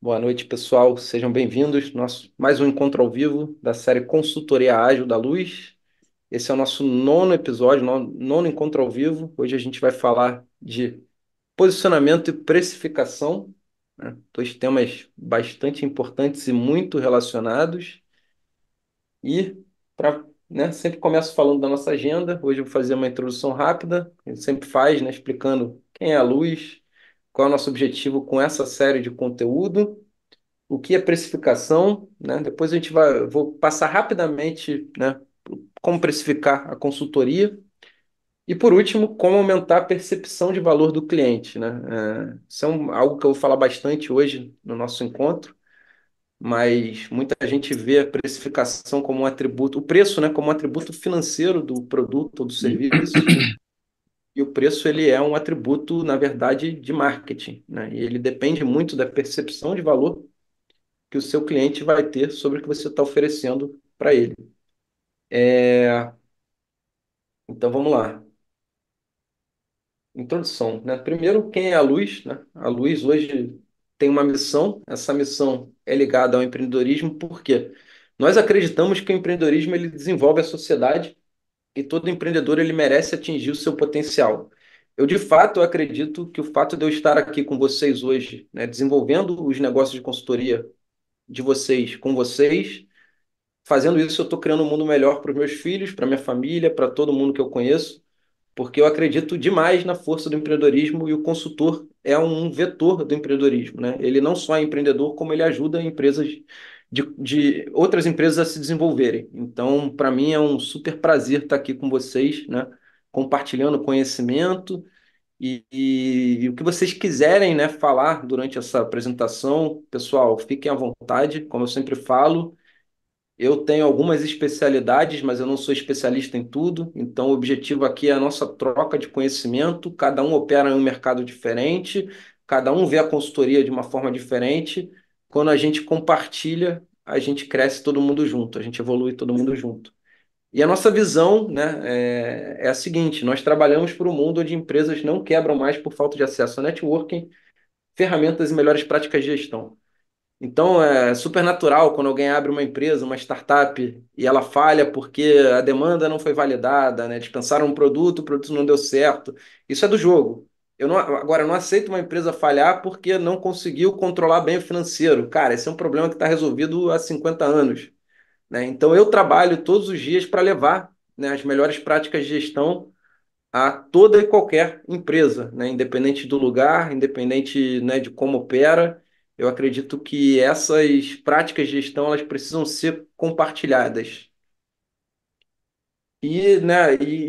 Boa noite, pessoal. Sejam bem-vindos. Nosso mais um encontro ao vivo da série Consultoria Ágil da Luz. Esse é o nosso nono episódio, nono encontro ao vivo. Hoje a gente vai falar de posicionamento e precificação, né? Dois temas bastante importantes e muito relacionados. E para, sempre começo falando da nossa agenda. Hoje eu vou fazer uma introdução rápida, a gente sempre faz, né, explicando quem é a Luz, qual é o nosso objetivo com essa série de conteúdo, o que é precificação, né? Depois vou passar rapidamente, né, como precificar a consultoria e, por último, como aumentar a percepção de valor do cliente, né? Isso é algo que eu vou falar bastante hoje no nosso encontro, mas muita gente vê a precificação como um atributo, o preço, né, como um atributo financeiro do produto ou do serviço, e o preço ele é um atributo, na verdade, de marketing, né? E ele depende muito da percepção de valor que o seu cliente vai ter sobre o que você está oferecendo para ele. Então vamos lá. Introdução, né? Primeiro, quem é a Luz, né? A Luz hoje tem uma missão. Essa missão é ligada ao empreendedorismo, porque nós acreditamos que o empreendedorismo ele desenvolve a sociedade e todo empreendedor ele merece atingir o seu potencial. Eu de fato acredito que o fato de eu estar aqui com vocês hoje, né, desenvolvendo os negócios de consultoria de vocês com vocês. Fazendo isso, eu estou criando um mundo melhor para os meus filhos, para minha família, para todo mundo que eu conheço, porque eu acredito demais na força do empreendedorismo e o consultor é um vetor do empreendedorismo, né? Ele não só é empreendedor, como ele ajuda empresas de outras empresas a se desenvolverem. Então, para mim é um super prazer estar aqui com vocês, né? Compartilhando conhecimento e o que vocês quiserem, né, falar durante essa apresentação, pessoal, fiquem à vontade, como eu sempre falo. Eu tenho algumas especialidades, mas eu não sou especialista em tudo. Então, o objetivo aqui é a nossa troca de conhecimento. Cada um opera em um mercado diferente, cada um vê a consultoria de uma forma diferente. Quando a gente compartilha, a gente cresce todo mundo junto, a gente evolui todo mundo junto. E a nossa visão, né, é a seguinte: nós trabalhamos por um mundo onde empresas não quebram mais por falta de acesso a networking, ferramentas e melhores práticas de gestão. Então, é super natural quando alguém abre uma empresa, uma startup, e ela falha porque a demanda não foi validada, né? Dispensaram um produto, o produto não deu certo. Isso é do jogo. Agora, eu não aceito uma empresa falhar porque não conseguiu controlar bem o financeiro. Cara, esse é um problema que está resolvido há 50 anos, né? Então, eu trabalho todos os dias para levar, né, as melhores práticas de gestão a toda e qualquer empresa, né? Independente do lugar, independente, né, de como opera. Eu acredito que essas práticas de gestão elas precisam ser compartilhadas. E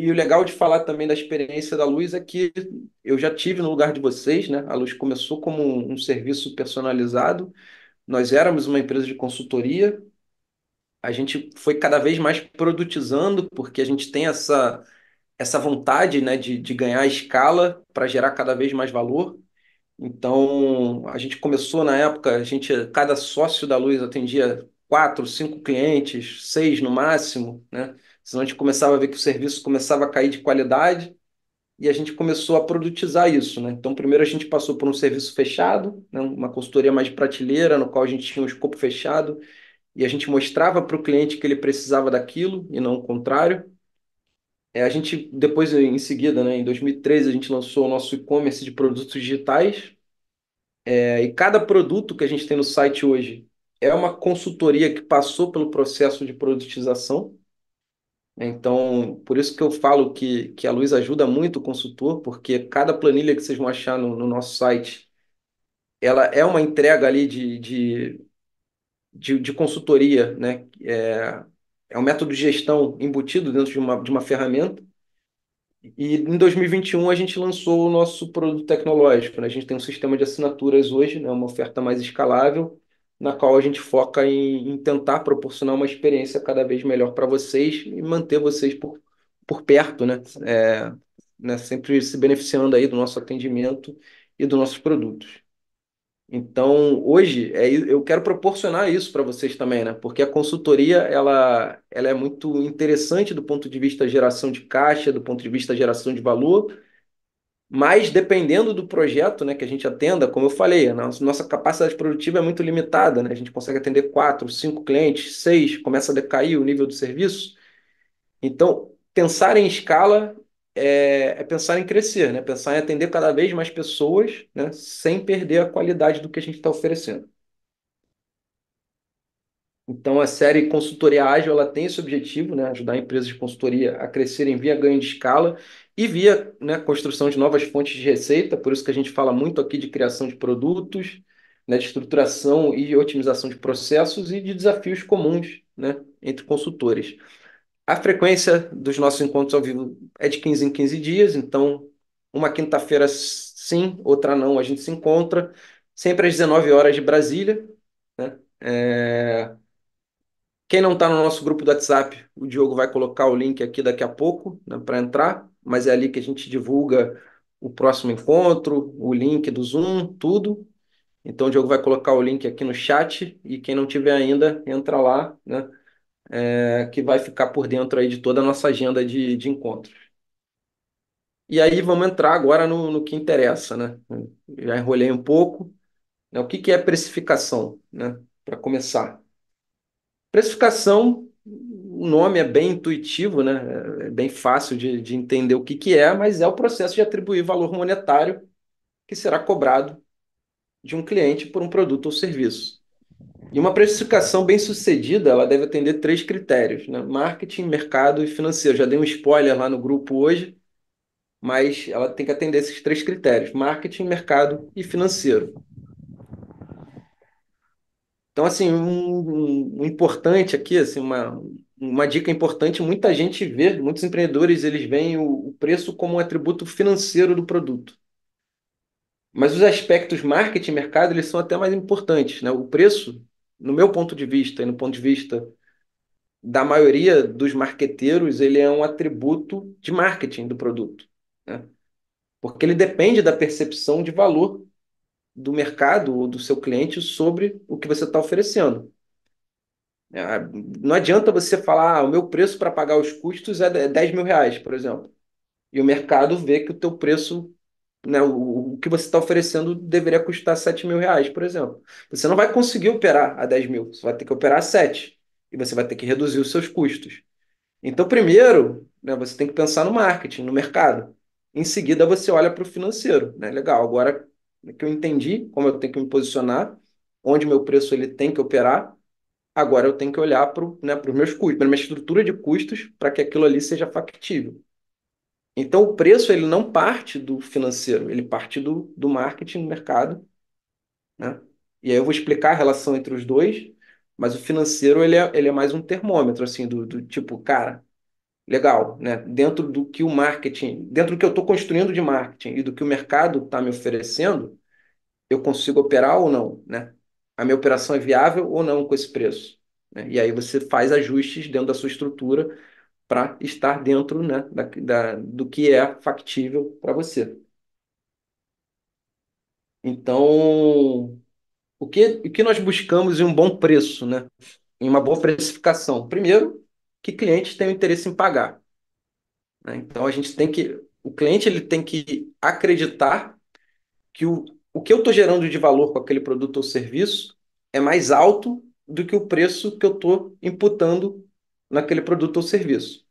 o legal de falar também da experiência da Luz é que eu já tive no lugar de vocês, né? A Luz começou como um serviço personalizado. Nós éramos uma empresa de consultoria. A gente foi cada vez mais produtizando, porque a gente tem essa vontade, né, de ganhar escala para gerar cada vez mais valor. Então, a gente começou na época, cada sócio da Luz atendia quatro, cinco clientes, seis no máximo, né? Senão a gente começava a ver que o serviço começava a cair de qualidade e a gente começou a produtizar isso, né? Então, primeiro a gente passou por um serviço fechado, né? Uma consultoria mais de prateleira, no qual a gente tinha um escopo fechado e a gente mostrava para o cliente que ele precisava daquilo e não o contrário. A gente, depois, em seguida, né, em 2013, a gente lançou o nosso e-commerce de produtos digitais. E cada produto que a gente tem no site hoje é uma consultoria que passou pelo processo de produtização. Então, por isso que eu falo que a Luz ajuda muito o consultor, porque cada planilha que vocês vão achar no nosso site, ela é uma entrega ali de consultoria, né? É um método de gestão embutido dentro de uma ferramenta. E em 2021 a gente lançou o nosso produto tecnológico, né? A gente tem um sistema de assinaturas hoje, né? Uma oferta mais escalável, na qual a gente foca em tentar proporcionar uma experiência cada vez melhor para vocês e manter vocês por perto, né? Sempre se beneficiando aí do nosso atendimento e dos nossos produtos. Então, hoje, eu quero proporcionar isso para vocês também, né? Porque a consultoria, ela é muito interessante do ponto de vista geração de caixa, do ponto de vista geração de valor, Mas dependendo do projeto, né, que a gente atenda, como eu falei, a nossa capacidade produtiva é muito limitada, né? A gente consegue atender quatro, cinco clientes, seis, começa a decair o nível do serviço. Então, pensar em escala é pensar em crescer, né? Pensar em atender cada vez mais pessoas, né? Sem perder a qualidade do que a gente está oferecendo. Então, a série Consultoria Ágil, ela tem esse objetivo, né? Ajudar empresas de consultoria a crescerem via ganho de escala e via, né, construção de novas fontes de receita. Por isso que a gente fala muito aqui de criação de produtos, né, de estruturação e otimização de processos e de desafios comuns, né, entre consultores. A frequência dos nossos encontros ao vivo é de 15 em 15 dias, então uma quinta-feira sim, outra não, a gente se encontra, sempre às 19 horas de Brasília, né? Quem não está no nosso grupo do WhatsApp, o Diogo vai colocar o link aqui daqui a pouco, né, para entrar, mas é ali que a gente divulga o próximo encontro, o link do Zoom, tudo. Então o Diogo vai colocar o link aqui no chat e quem não tiver ainda, entra lá, né, que vai ficar por dentro aí de toda a nossa agenda de encontros. E aí vamos entrar agora no que interessa, né? Já enrolei um pouco, né? O que que é precificação, né? Para começar. Precificação, o nome é bem intuitivo, né? É bem fácil de entender o que que é, mas é o processo de atribuir valor monetário que será cobrado de um cliente por um produto ou serviço. E uma precificação bem-sucedida, ela deve atender três critérios, né? Marketing, mercado e financeiro. Já dei um spoiler lá no grupo hoje, mas ela tem que atender esses três critérios: marketing, mercado e financeiro. Então, assim, um importante aqui, assim, uma dica importante, muita gente vê, muitos empreendedores, eles veem o preço como um atributo financeiro do produto. Mas os aspectos marketing e mercado, eles são até mais importantes, né? O preço, no meu ponto de vista e no ponto de vista da maioria dos marqueteiros, ele é um atributo de marketing do produto, né? Porque ele depende da percepção de valor do mercado ou do seu cliente sobre o que você está oferecendo. Não adianta você falar, o meu preço para pagar os custos é 10 mil reais, por exemplo. E o mercado vê que o teu preço, né, o que você está oferecendo deveria custar 7 mil reais, por exemplo. Você não vai conseguir operar a 10 mil, você vai ter que operar a 7. E você vai ter que reduzir os seus custos. Então, primeiro, né, você tem que pensar no marketing, no mercado. Em seguida, você olha para o financeiro, né? Legal, agora que eu entendi como eu tenho que me posicionar, onde meu preço ele tem que operar, agora eu tenho que olhar para, né, os meus custos, para a minha estrutura de custos, para que aquilo ali seja factível. Então, o preço ele não parte do financeiro, ele parte do marketing, do mercado, né? E aí eu vou explicar a relação entre os dois, mas o financeiro ele é mais um termômetro, assim, do tipo, cara, legal, né? Dentro do que o marketing, dentro do que eu estou construindo de marketing e do que o mercado está me oferecendo, eu consigo operar ou não, né? A minha operação é viável ou não com esse preço, né? E aí você faz ajustes dentro da sua estrutura para estar dentro, né, do que é factível para você. Então, o que nós buscamos em um bom preço, né? Em uma boa precificação? Primeiro, que clientes tenham interesse em pagar, né? Então, o cliente ele tem que acreditar que o que eu estou gerando de valor com aquele produto ou serviço é mais alto do que o preço que eu estou imputando naquele produto ou serviço.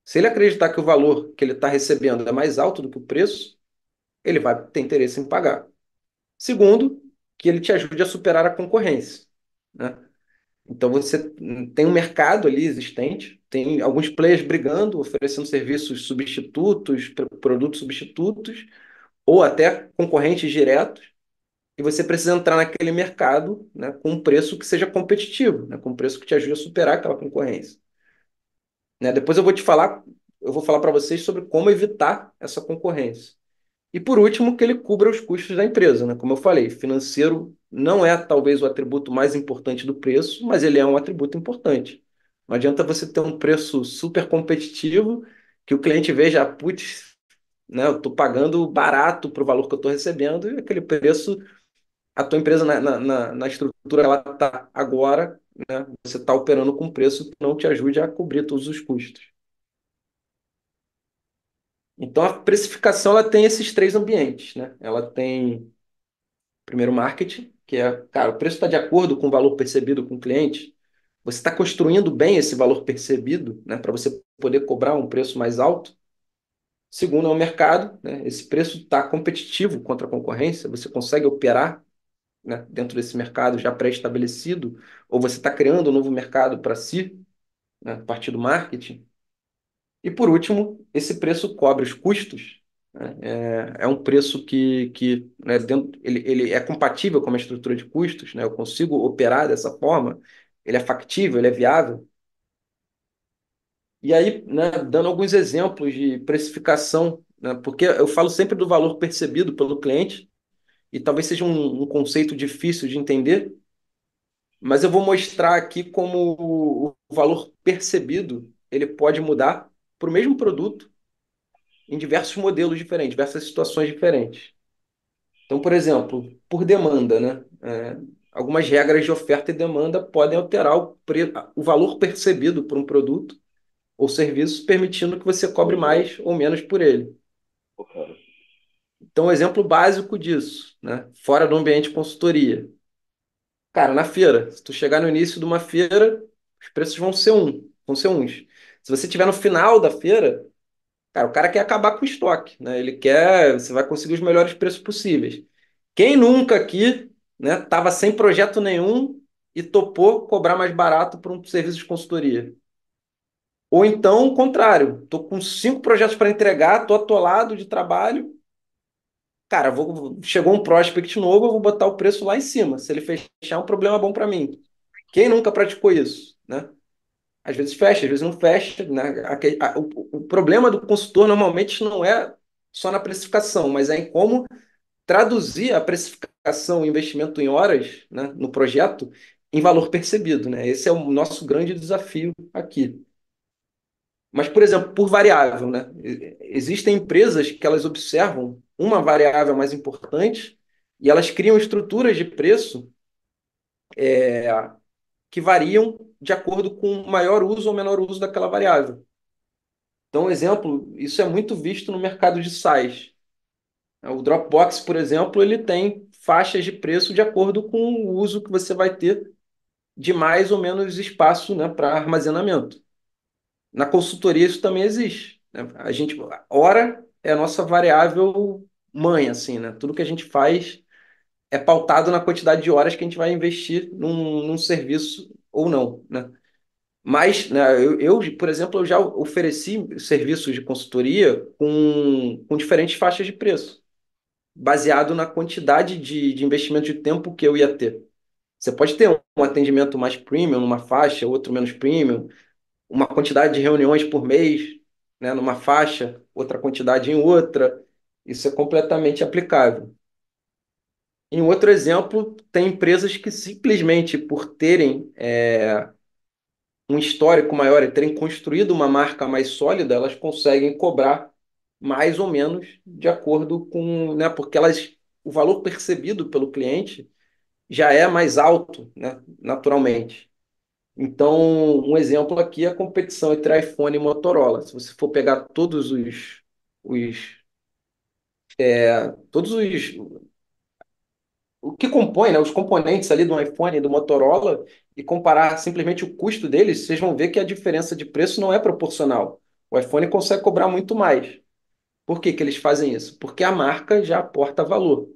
Se ele acreditar que o valor que ele está recebendo é mais alto do que o preço, ele vai ter interesse em pagar. Segundo, que ele te ajude a superar a concorrência, né? Então você tem um mercado ali existente, tem alguns players brigando, oferecendo serviços substitutos, produtos substitutos, ou até concorrentes diretos, e você precisa entrar naquele mercado, né, com um preço que seja competitivo, né, com um preço que te ajude a superar aquela concorrência. Né? Depois eu vou falar para vocês sobre como evitar essa concorrência. E por último, que ele cubra os custos da empresa, né? Como eu falei, financeiro não é talvez o atributo mais importante do preço, mas ele é um atributo importante. Não adianta você ter um preço super competitivo que o cliente veja, putz, né, eu estou pagando barato para o valor que eu estou recebendo e aquele preço, a tua empresa na estrutura que ela está agora, né, você está operando com um preço que não te ajude a cobrir todos os custos. Então, a precificação ela tem esses três ambientes, né? Ela tem, primeiro, marketing, que é, cara, o preço está de acordo com o valor percebido com o cliente. Você está construindo bem esse valor percebido, né, para você poder cobrar um preço mais alto. Segundo, é o mercado, né? Esse preço está competitivo contra a concorrência. Você consegue operar, né, dentro desse mercado já pré-estabelecido, ou você está criando um novo mercado para si, né, a partir do marketing. E por último, esse preço cobre os custos, né? É um preço que né, ele é compatível com a minha estrutura de custos, né? Eu consigo operar dessa forma, ele é factível, ele é viável. E aí, né, dando alguns exemplos de precificação, né, porque eu falo sempre do valor percebido pelo cliente, e talvez seja um conceito difícil de entender, mas eu vou mostrar aqui como o valor percebido ele pode mudar para o mesmo produto em diversos modelos diferentes, diversas situações diferentes. Então, por exemplo, por demanda, né? Algumas regras de oferta e demanda podem alterar o valor percebido por um produto ou serviço, permitindo que você cobre mais ou menos por ele. Pô, cara. Então, um exemplo básico disso, né? Fora do ambiente de consultoria. Cara, na feira, se tu chegar no início de uma feira, os preços vão ser uns. Se você estiver no final da feira, cara, o cara quer acabar com o estoque, né? Ele quer, você vai conseguir os melhores preços possíveis. Quem nunca aqui, né, tava sem projeto nenhum e topou cobrar mais barato por um serviço de consultoria? Ou então, o contrário, tô com 5 projetos para entregar, tô atolado de trabalho. Cara, chegou um prospect novo, eu vou botar o preço lá em cima. Se ele fechar, é um problema bom para mim. Quem nunca praticou isso, né? Às vezes fecha, às vezes não fecha, né? O problema do consultor normalmente não é só na precificação, mas é em como traduzir a precificação, o investimento em horas, né, no projeto, em valor percebido, né? Esse é o nosso grande desafio aqui. Mas, por exemplo, por variável, né? Existem empresas que elas observam uma variável mais importante e elas criam estruturas de preço que variam de acordo com o maior uso ou menor uso daquela variável. Então, um exemplo, isso é muito visto no mercado de SaaS. O Dropbox, por exemplo, ele tem faixas de preço de acordo com o uso que você vai ter de mais ou menos espaço, né, para armazenamento. Na consultoria isso também existe, né? Hora é a nossa variável mãe, assim, né? Tudo que a gente faz é pautado na quantidade de horas que a gente vai investir num serviço ou não, né? Mas, né, por exemplo, eu já ofereci serviços de consultoria com diferentes faixas de preço, baseado na quantidade de investimento de tempo que eu ia ter. Você pode ter um atendimento mais premium numa faixa, outro menos premium, uma quantidade de reuniões por mês, né, numa faixa, outra quantidade em outra. Isso é completamente aplicável. Em outro exemplo, tem empresas que simplesmente por terem um histórico maior e terem construído uma marca mais sólida, elas conseguem cobrar mais ou menos de acordo com, né, porque o valor percebido pelo cliente já é mais alto, né, naturalmente. Então, um exemplo aqui é a competição entre iPhone e Motorola. Se você for pegar os, todos o que compõe, né, os componentes ali do iPhone e do Motorola e comparar simplesmente o custo deles, vocês vão ver que a diferença de preço não é proporcional. O iPhone consegue cobrar muito mais. Por que que eles fazem isso? Porque a marca já aporta valor.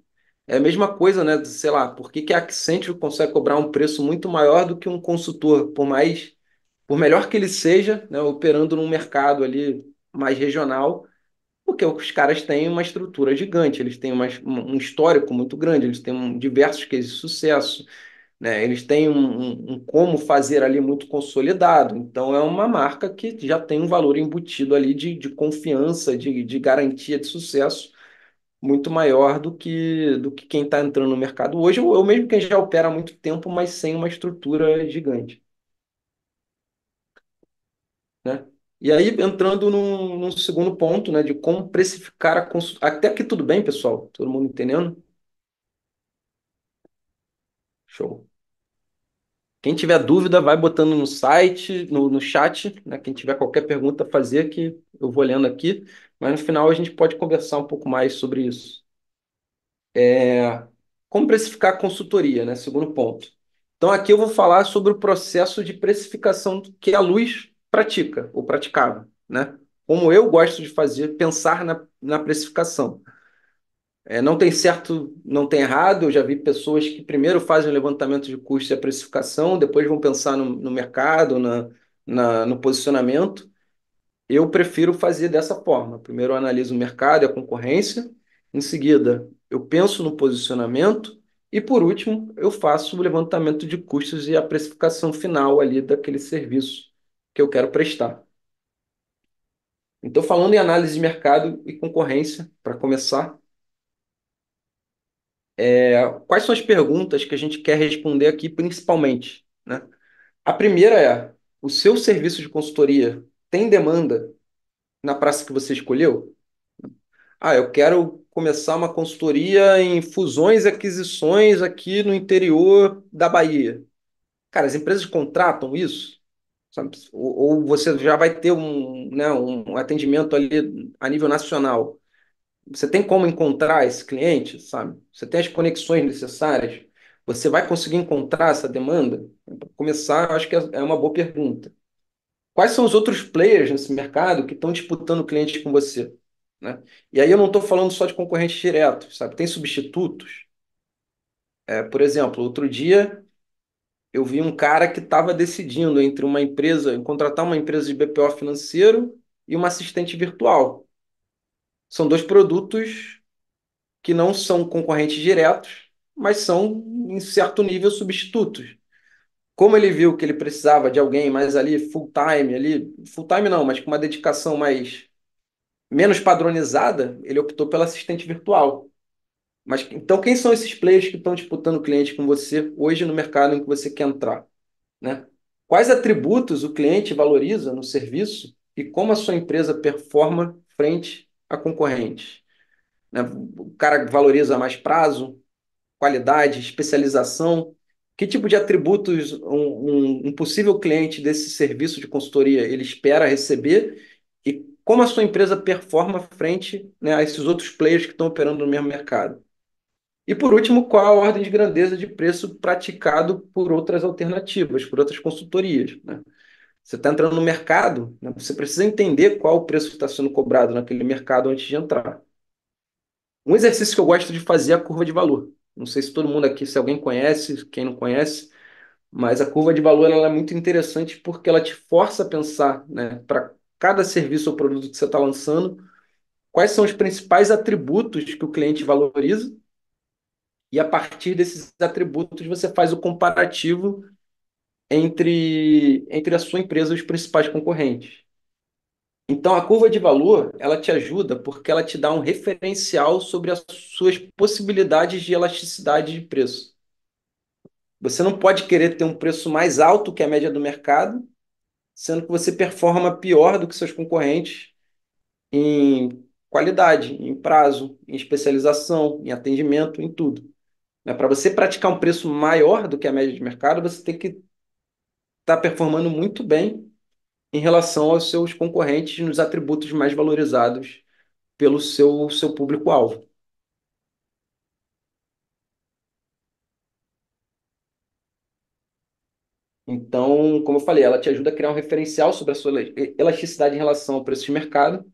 É a mesma coisa, né? Sei lá, por que que a Accenture consegue cobrar um preço muito maior do que um consultor, por melhor que ele seja, né, operando num mercado ali mais regional, porque os caras têm uma estrutura gigante, eles têm um histórico muito grande, eles têm diversos cases de sucesso, né? Eles têm um como fazer ali muito consolidado. Então, é uma marca que já tem um valor embutido ali de confiança, de garantia de sucesso muito maior do que quem está entrando no mercado hoje, ou mesmo quem já opera há muito tempo, mas sem uma estrutura gigante, né? E aí, entrando num segundo ponto, né, de como precificar a consulta. Até aqui tudo bem, pessoal? Todo mundo entendendo? Show. Quem tiver dúvida, vai botando no site, no chat, né? Quem tiver qualquer pergunta a fazer, que eu vou lendo aqui. mas no final a gente pode conversar um pouco mais sobre isso. Como precificar a consultoria, né? Segundo ponto. Então, aqui eu vou falar sobre o processo de precificação que a Luz pratica, ou praticava, né? Como eu gosto de fazer, pensar na precificação. Não tem certo, não tem errado. Eu já vi pessoas que primeiro fazem o levantamento de custo e a precificação, depois vão pensar no mercado, no posicionamento. Eu prefiro fazer dessa forma. Primeiro eu analiso o mercado e a concorrência, em seguida eu penso no posicionamento e, por último, eu faço o levantamento de custos e a precificação final ali daquele serviço que eu quero prestar. Então, falando em análise de mercado e concorrência, para começar, quais são as perguntas que a gente quer responder aqui principalmente, né? A primeira é: o seu serviço de consultoria tem demanda na praça que você escolheu? Ah, eu quero começar uma consultoria em fusões e aquisições aqui no interior da Bahia. Cara, as empresas contratam isso, sabe? Ou você já vai ter um atendimento ali a nível nacional. Você tem como encontrar esse cliente, sabe? Você tem as conexões necessárias? Você vai conseguir encontrar essa demanda? Para começar, eu acho que é uma boa pergunta. Quais são os outros players nesse mercado que estão disputando clientes com você, né? E aí eu não estou falando só de concorrentes diretos, sabe? Tem substitutos. Por exemplo, outro dia eu vi um cara que estava decidindo entre uma empresa, contratar uma empresa de BPO financeiro e uma assistente virtual. São dois produtos que não são concorrentes diretos, mas são, em certo nível, substitutos. Como ele viu que ele precisava de alguém mais ali, full time não, mas com uma dedicação mais menos padronizada, ele optou pela assistente virtual. Mas então, quem são esses players que estão disputando o cliente com você hoje no mercado em que você quer entrar, né? Quais atributos o cliente valoriza no serviço e como a sua empresa performa frente a concorrentes, né? O cara valoriza mais prazo, qualidade, especialização. Que tipo de atributos um possível cliente desse serviço de consultoria ele espera receber e como a sua empresa performa frente, né, a esses outros players que estão operando no mesmo mercado? E por último, qual a ordem de grandeza de preço praticado por outras alternativas, por outras consultorias, né? Você está entrando no mercado, né, você precisa entender qual o preço que está sendo cobrado naquele mercado antes de entrar. Um exercício que eu gosto de fazer é a curva de valor. Não sei se todo mundo aqui, se alguém conhece, quem não conhece, mas a curva de valor ela é muito interessante porque ela te força a pensar, né, para cada serviço ou produto que você está lançando, quais são os principais atributos que o cliente valoriza, e a partir desses atributos você faz o comparativo entre a sua empresa e os principais concorrentes. Então, a curva de valor, ela te ajuda porque ela te dá um referencial sobre as suas possibilidades de elasticidade de preço. Você não pode querer ter um preço mais alto que a média do mercado, sendo que você performa pior do que seus concorrentes em qualidade, em prazo, em especialização, em atendimento, em tudo. Né? Para você praticar um preço maior do que a média de mercado, você tem que estar performando muito bem em relação aos seus concorrentes nos atributos mais valorizados pelo seu público-alvo. Então, como eu falei, ela te ajuda a criar um referencial sobre a sua elasticidade em relação ao preço de mercado.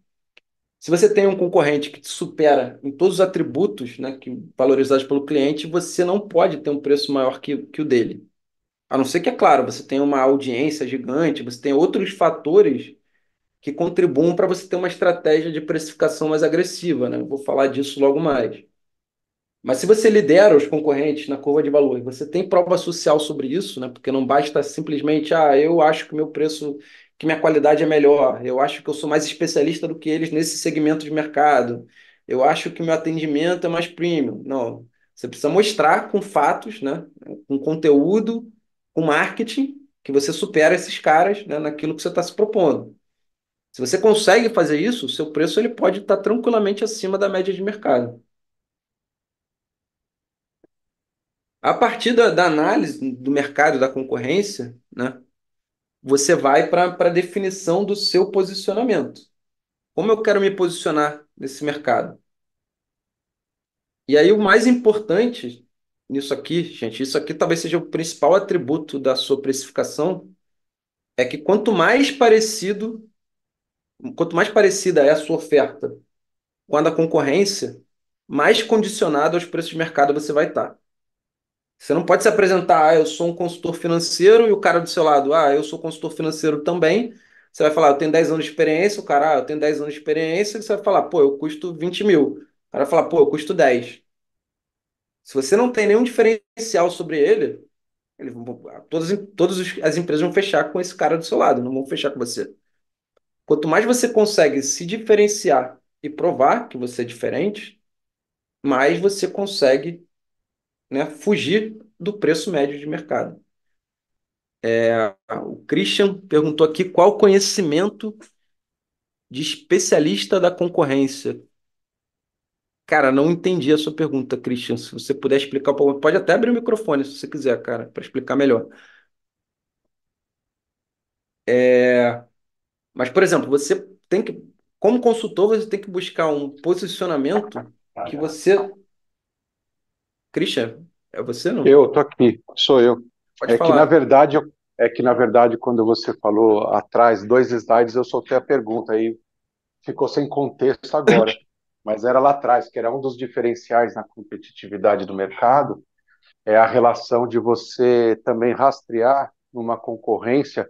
Se você tem um concorrente que te supera em todos os atributos, né, valorizados pelo cliente, você não pode ter um preço maior que o dele. A não ser que, é claro, você tenha uma audiência gigante, você tem outros fatores que contribuam para você ter uma estratégia de precificação mais agressiva, né? Eu vou falar disso logo mais. Mas se você lidera os concorrentes na curva de valor, e você tem prova social sobre isso, né? Porque não basta simplesmente, eu acho que o meu preço, que minha qualidade é melhor, eu acho que eu sou mais especialista do que eles nesse segmento de mercado, eu acho que o meu atendimento é mais premium. Não, você precisa mostrar com fatos, né? Com conteúdo, com marketing, que você supera esses caras, né? Naquilo que você está se propondo. Se você consegue fazer isso, o seu preço ele pode estar tranquilamente acima da média de mercado. A partir da análise do mercado e da concorrência, né, você vai para a definição do seu posicionamento. como eu quero me posicionar nesse mercado? E aí, o mais importante nisso aqui, gente, isso aqui talvez seja o principal atributo da sua precificação, é que quanto mais parecida é a sua oferta com a da concorrência, mais condicionado aos preços de mercado você vai estar. Você não pode se apresentar, eu sou um consultor financeiro, e o cara do seu lado, eu sou consultor financeiro também. Você vai falar, eu tenho 10 anos de experiência, o cara, eu tenho 10 anos de experiência, e você vai falar, pô, eu custo 20 mil. O cara vai falar, pô, eu custo 10. Se você não tem nenhum diferencial sobre ele, todas as empresas vão fechar com esse cara do seu lado, não vão fechar com você. Quanto mais você consegue se diferenciar e provar que você é diferente, mais você consegue, né, fugir do preço médio de mercado. O Christian perguntou aqui qual o conhecimento de especialista da concorrência. Cara, não entendi a sua pergunta, Christian. Se você puder explicar um pouco, pode até abrir o microfone se você quiser, cara, para explicar melhor. Mas, por exemplo, você tem que, como consultor, você tem que buscar um posicionamento que você. Christian, é você não? Eu tô aqui, sou eu. Pode É que na falar. verdade, quando você falou atrás, dois slides, eu soltei a pergunta aí, ficou sem contexto agora. Mas era lá atrás, que era um dos diferenciais na competitividade do mercado, é a relação de você também rastrear numa concorrência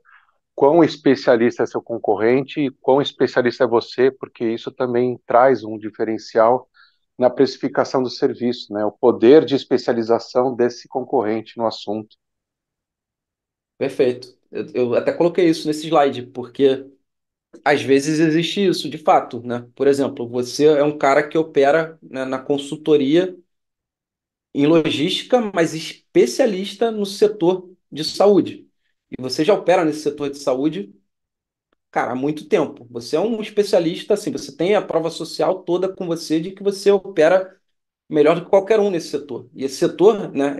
quão especialista é seu concorrente e quão especialista é você, porque isso também traz um diferencial na precificação do serviço, né? O poder de especialização desse concorrente no assunto. Perfeito. Eu até coloquei isso nesse slide, porque às vezes existe isso, de fato, né? Por exemplo, você é um cara que opera, né, na consultoria em logística, mas especialista no setor de saúde. E você já opera nesse setor de saúde, cara, há muito tempo. Você é um especialista, assim, você tem a prova social toda com você de que você opera melhor do que qualquer um nesse setor. E esse setor, né,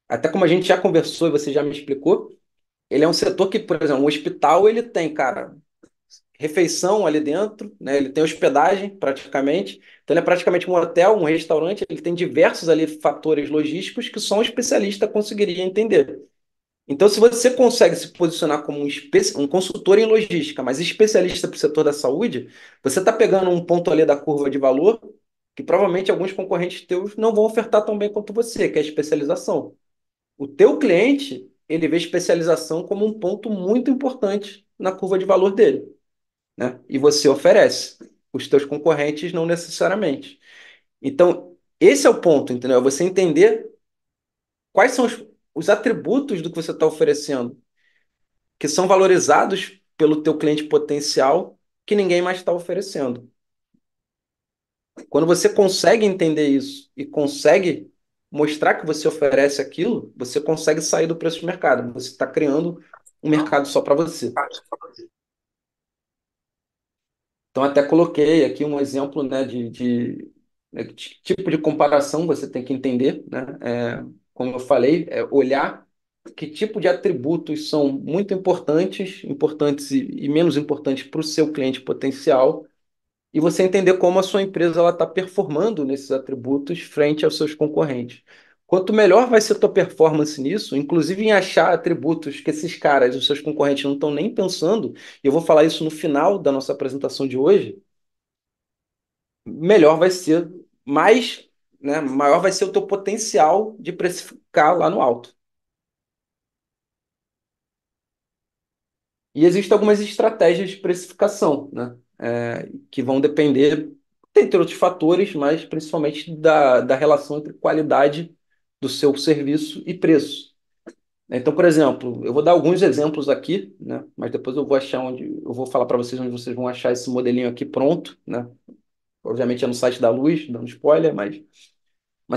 até como a gente já conversou e você já me explicou, ele é um setor que, por exemplo, um hospital, ele tem, cara, refeição ali dentro, né? Ele tem hospedagem praticamente. Então ele é praticamente um hotel, um restaurante, ele tem diversos ali fatores logísticos que só um especialista conseguiria entender. Então, se você consegue se posicionar como um consultor em logística, mas especialista para o setor da saúde, você está pegando um ponto ali da curva de valor que provavelmente alguns concorrentes teus não vão ofertar tão bem quanto você, que é a especialização. O teu cliente, ele vê especialização como um ponto muito importante na curva de valor dele, né? E você oferece. Os teus concorrentes não necessariamente. Então, esse é o ponto, entendeu? É você entender quais são os atributos do que você está oferecendo, que são valorizados pelo teu cliente potencial, que ninguém mais está oferecendo. Quando você consegue entender isso e consegue mostrar que você oferece aquilo, você consegue sair do preço de mercado. Você está criando um mercado só para você. Então, até coloquei aqui um exemplo, né, né, de tipo de comparação você tem que entender, né? Como eu falei, olhar que tipo de atributos são muito importantes, importantes e menos importantes para o seu cliente potencial, e você entender como a sua empresa ela está performando nesses atributos frente aos seus concorrentes. Quanto melhor vai ser a tua performance nisso, inclusive em achar atributos que esses caras, os seus concorrentes, não estão nem pensando, e eu vou falar isso no final da nossa apresentação de hoje, melhor vai ser, mais, né, maior vai ser o teu potencial de precificar lá no alto. E existem algumas estratégias de precificação, né, que vão depender, dentre outros fatores, mas principalmente da relação entre qualidade do seu serviço e preço. Então, por exemplo, eu vou dar alguns exemplos aqui, né, mas depois eu vou achar onde, eu vou falar para vocês onde vocês vão achar esse modelinho aqui pronto, né? Obviamente é no site da Luz, dando spoiler, mas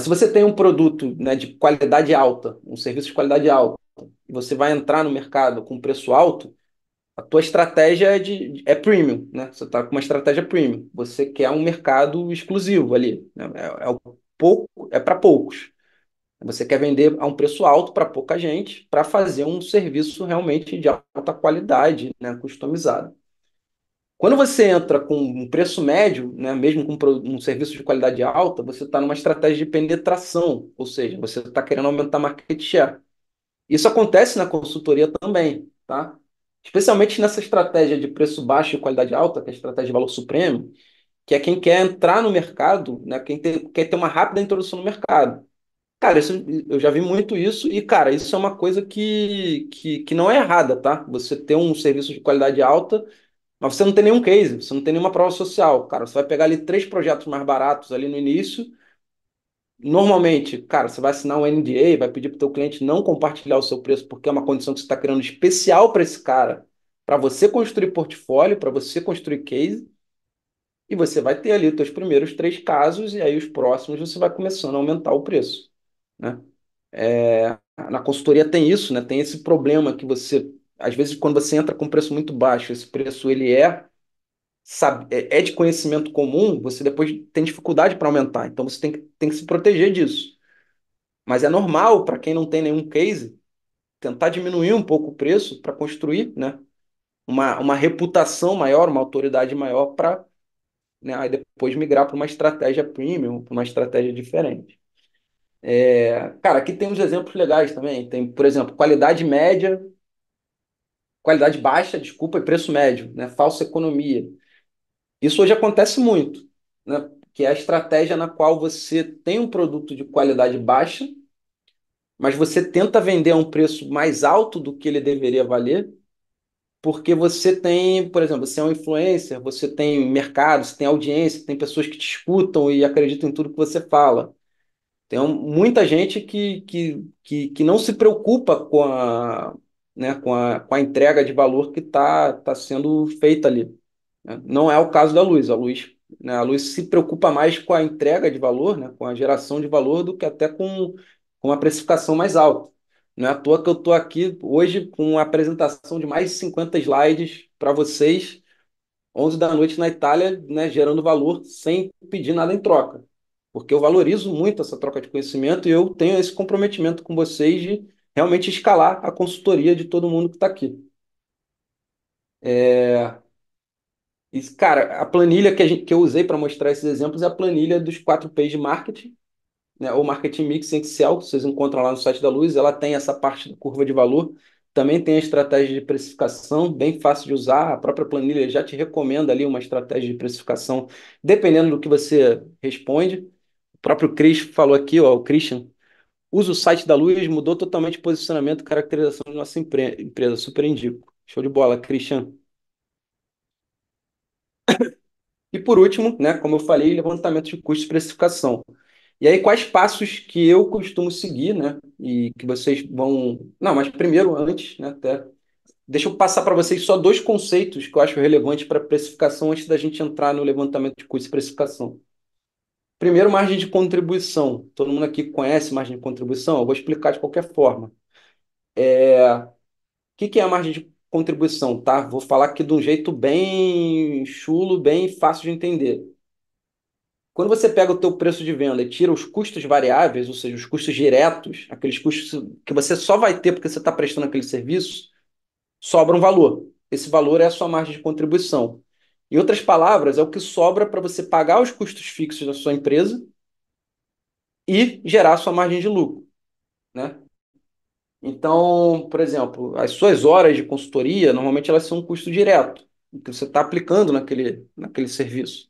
se você tem um produto, né, de qualidade alta, um serviço de qualidade alta, e você vai entrar no mercado com preço alto, a tua estratégia é premium, né? Você está com uma estratégia premium. Você quer um mercado exclusivo ali, né? É para poucos. Você quer vender a um preço alto para pouca gente, para fazer um serviço realmente de alta qualidade, né, customizado. Quando você entra com um preço médio, né, mesmo com um serviço de qualidade alta, você está numa estratégia de penetração, ou seja, você está querendo aumentar market share. Isso acontece na consultoria também, tá? Especialmente nessa estratégia de preço baixo e qualidade alta, que é a estratégia de valor supremo, que é quem quer entrar no mercado, né, quer ter uma rápida introdução no mercado. Cara, eu já vi muito isso e, cara, isso é uma coisa que não é errada, tá? Você ter um serviço de qualidade alta, mas você não tem nenhum case, você não tem nenhuma prova social. Cara, você vai pegar ali três projetos mais baratos ali no início. Normalmente, cara, você vai assinar um NDA, vai pedir para o teu cliente não compartilhar o seu preço, porque é uma condição que você está criando especial para esse cara, para você construir portfólio, para você construir case, e você vai ter ali os teus primeiros três casos, e aí os próximos você vai começando a aumentar o preço, né? Na consultoria tem isso, né? Tem esse problema que você, às vezes, quando você entra com preço muito baixo, esse preço ele é de conhecimento comum, você depois tem dificuldade para aumentar. Então você tem que se proteger disso. Mas é normal para quem não tem nenhum case tentar diminuir um pouco o preço para construir, né, uma reputação maior, uma autoridade maior para, né, aí depois migrar para uma estratégia premium, para uma estratégia diferente. Cara, aqui tem uns exemplos legais também. Tem, por exemplo, qualidade média, qualidade baixa, desculpa, e preço médio, né, falsa economia. Isso hoje acontece muito, né, que é a estratégia na qual você tem um produto de qualidade baixa, mas você tenta vender a um preço mais alto do que ele deveria valer, porque você tem, por exemplo, você é um influencer, você tem mercado, você tem audiência, tem pessoas que te escutam e acreditam em tudo que você fala. Tem muita gente que não se preocupa com né, com a entrega de valor que tá sendo feita ali, né? Não é o caso da Luz. A Luz se preocupa mais com a entrega de valor, né, com a geração de valor, do que até com a precificação mais alta. Não é à toa que eu estou aqui hoje com uma apresentação de mais de 50 slides para vocês, 11 da noite na Itália, né, gerando valor sem pedir nada em troca. Porque eu valorizo muito essa troca de conhecimento e eu tenho esse comprometimento com vocês de realmente escalar a consultoria de todo mundo que está aqui. E, cara, a planilha que eu usei para mostrar esses exemplos é a planilha dos 4Ps de marketing, né, ou Marketing Mix em Excel, que vocês encontram lá no site da Luz. Ela tem essa parte da curva de valor, também tem a estratégia de precificação, bem fácil de usar. A própria planilha já te recomenda ali uma estratégia de precificação, dependendo do que você responde. O próprio Chris falou aqui, ó, o Christian, usa o site da Luz, mudou totalmente o posicionamento e caracterização de nossa empresa. Super indico. Show de bola, Christian. E por último, né, como eu falei, levantamento de custo e precificação. E aí, quais passos que eu costumo seguir, né? E que vocês vão. Não, mas primeiro, antes, né? Deixa eu passar para vocês só dois conceitos que eu acho relevantes para precificação antes da gente entrar no levantamento de custo e precificação. Primeiro, margem de contribuição. Todo mundo aqui conhece margem de contribuição? Eu vou explicar de qualquer forma. O que que é a margem de contribuição, tá? Vou falar aqui de um jeito bem chulo, bem fácil de entender. Quando você pega o teu preço de venda e tira os custos variáveis, ou seja, os custos diretos, aqueles custos que você só vai ter porque você está prestando aquele serviço, sobra um valor. Esse valor é a sua margem de contribuição. Em outras palavras, é o que sobra para você pagar os custos fixos da sua empresa e gerar a sua margem de lucro, né? Então, por exemplo, as suas horas de consultoria, normalmente elas são um custo direto, que você está aplicando naquele serviço.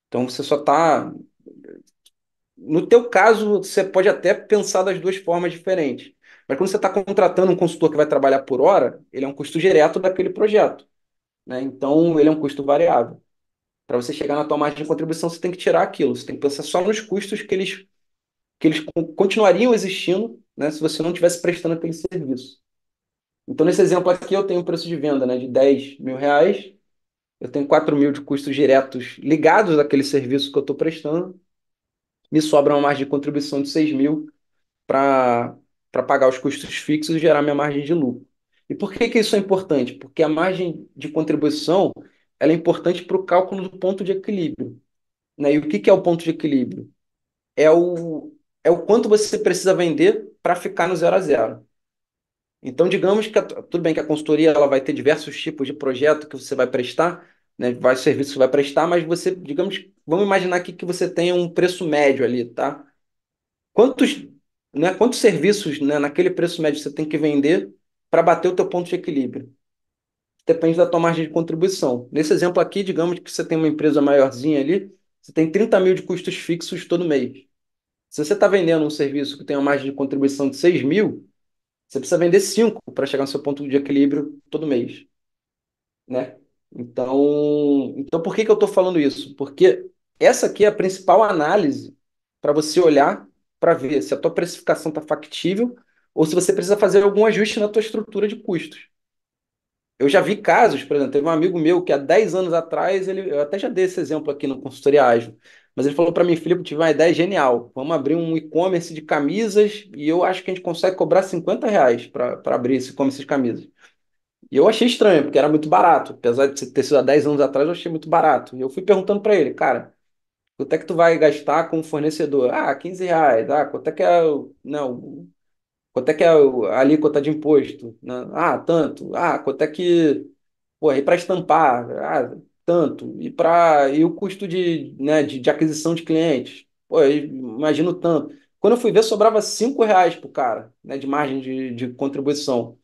Então, você só está. No teu caso, você pode até pensar das duas formas diferentes. Mas quando você está contratando um consultor que vai trabalhar por hora, ele é um custo direto daquele projeto, né? Então, ele é um custo variável. Para você chegar na tua margem de contribuição, você tem que tirar aquilo. Você tem que pensar só nos custos que eles continuariam existindo, né, se você não estivesse prestando aquele serviço. Então, nesse exemplo aqui, eu tenho um preço de venda, né, de R$ 10.000. Eu tenho 4.000 de custos diretos ligados àquele serviço que eu estou prestando. Me sobra uma margem de contribuição de 6.000 para pagar os custos fixos e gerar minha margem de lucro. E por que que isso é importante? Porque a margem de contribuição ela é importante para o cálculo do ponto de equilíbrio, né? E o que que é o ponto de equilíbrio? É o quanto você precisa vender para ficar no zero a zero. Então, digamos que tudo bem que a consultoria ela vai ter diversos tipos de projeto que você vai prestar, né, vários serviços que você vai prestar, mas você, digamos, vamos imaginar aqui que você tenha um preço médio ali, tá? Quantos, quantos serviços, né, naquele preço médio você tem que vender para bater o teu ponto de equilíbrio? Depende da tua margem de contribuição. Nesse exemplo aqui, digamos que você tem uma empresa maiorzinha ali, você tem 30 mil de custos fixos todo mês. Se você está vendendo um serviço que tem uma margem de contribuição de 6 mil, você precisa vender 5 para chegar no seu ponto de equilíbrio todo mês, né? Então por que que eu estou falando isso? Porque essa aqui é a principal análise para você olhar para ver se a tua precificação está factível ou se você precisa fazer algum ajuste na tua estrutura de custos. Eu já vi casos, por exemplo, teve um amigo meu que há 10 anos atrás, eu até já dei esse exemplo aqui no consultoria ágil, mas ele falou para mim, Felipe, eu tive uma ideia genial. Vamos abrir um e-commerce de camisas e eu acho que a gente consegue cobrar R$ 50 para abrir esse e-commerce de camisas. E eu achei estranho, porque era muito barato. Apesar de ter sido há 10 anos atrás, eu achei muito barato. E eu fui perguntando para ele, cara, quanto é que tu vai gastar com o fornecedor? Ah, R$ 15. Ah, quanto é que é, não, quanto é que é a alíquota de imposto? Né? Ah, tanto. Ah, quanto é que pô, e para estampar, tanto. E o custo de aquisição de clientes, pô, eu imagino tanto. Quando eu fui ver, sobrava R$ 5 pro cara, né, de margem de contribuição.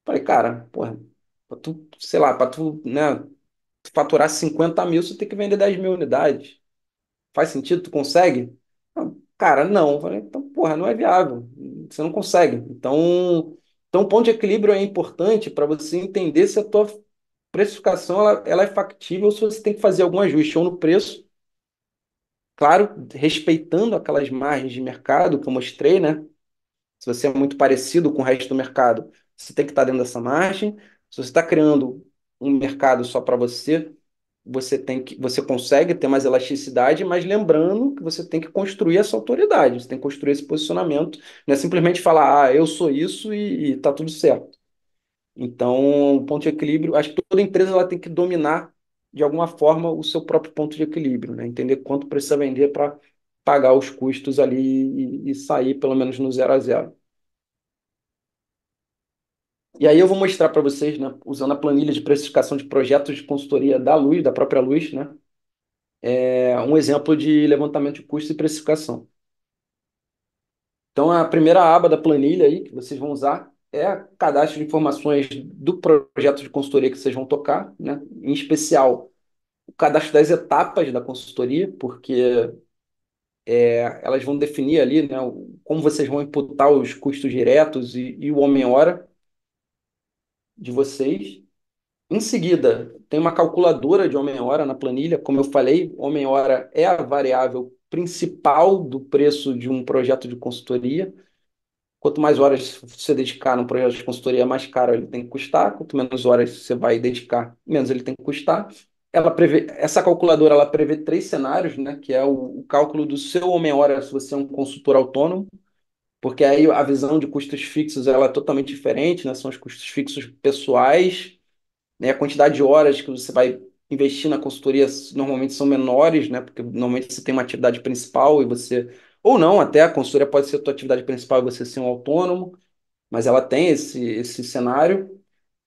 Falei, cara, porra, pra tu, sei lá, para tu, né, faturar 50 mil, você tem que vender 10 mil unidades. Faz sentido? Tu consegue? Não, cara, não. Eu falei, então, porra, não é viável. Você não consegue. Então o ponto de equilíbrio é importante para você entender se a tua precificação ela é factível ou se você tem que fazer algum ajuste ou no preço, claro, respeitando aquelas margens de mercado que eu mostrei, né? Se você é muito parecido com o resto do mercado, você tem que estar dentro dessa margem. Se você está criando um mercado só para você, você consegue ter mais elasticidade, mas lembrando que você tem que construir essa autoridade, você tem que construir esse posicionamento, não é simplesmente falar, eu sou isso e tá tudo certo. Então, o ponto de equilíbrio, acho que toda empresa ela tem que dominar de alguma forma o seu próprio ponto de equilíbrio, né? Entender quanto precisa vender para pagar os custos ali e sair pelo menos no zero a zero. E aí eu vou mostrar para vocês, né, usando a planilha de precificação de projetos de consultoria da Luz, da própria Luz, né, um exemplo de levantamento de custo e precificação. Então, a primeira aba da planilha aí que vocês vão usar é a cadastro de informações do projeto de consultoria que vocês vão tocar, né? Em especial, o cadastro das etapas da consultoria, porque elas vão definir ali, né, como vocês vão imputar os custos diretos e o homem-hora de vocês. Em seguida, tem uma calculadora de homem-hora na planilha. Como eu falei, homem-hora é a variável principal do preço de um projeto de consultoria. Quanto mais horas você dedicar num projeto de consultoria, mais caro ele tem que custar. Quanto menos horas você vai dedicar, menos ele tem que custar. Essa calculadora ela prevê três cenários, né? Que é o cálculo do seu homem-hora se você é um consultor autônomo, porque aí a visão de custos fixos ela é totalmente diferente, né? São os custos fixos pessoais, né? A quantidade de horas que você vai investir na consultoria normalmente são menores, né? Porque normalmente você tem uma atividade principal e você. Ou não, até a consultoria pode ser a tua atividade principal e você ser um autônomo, mas ela tem esse cenário.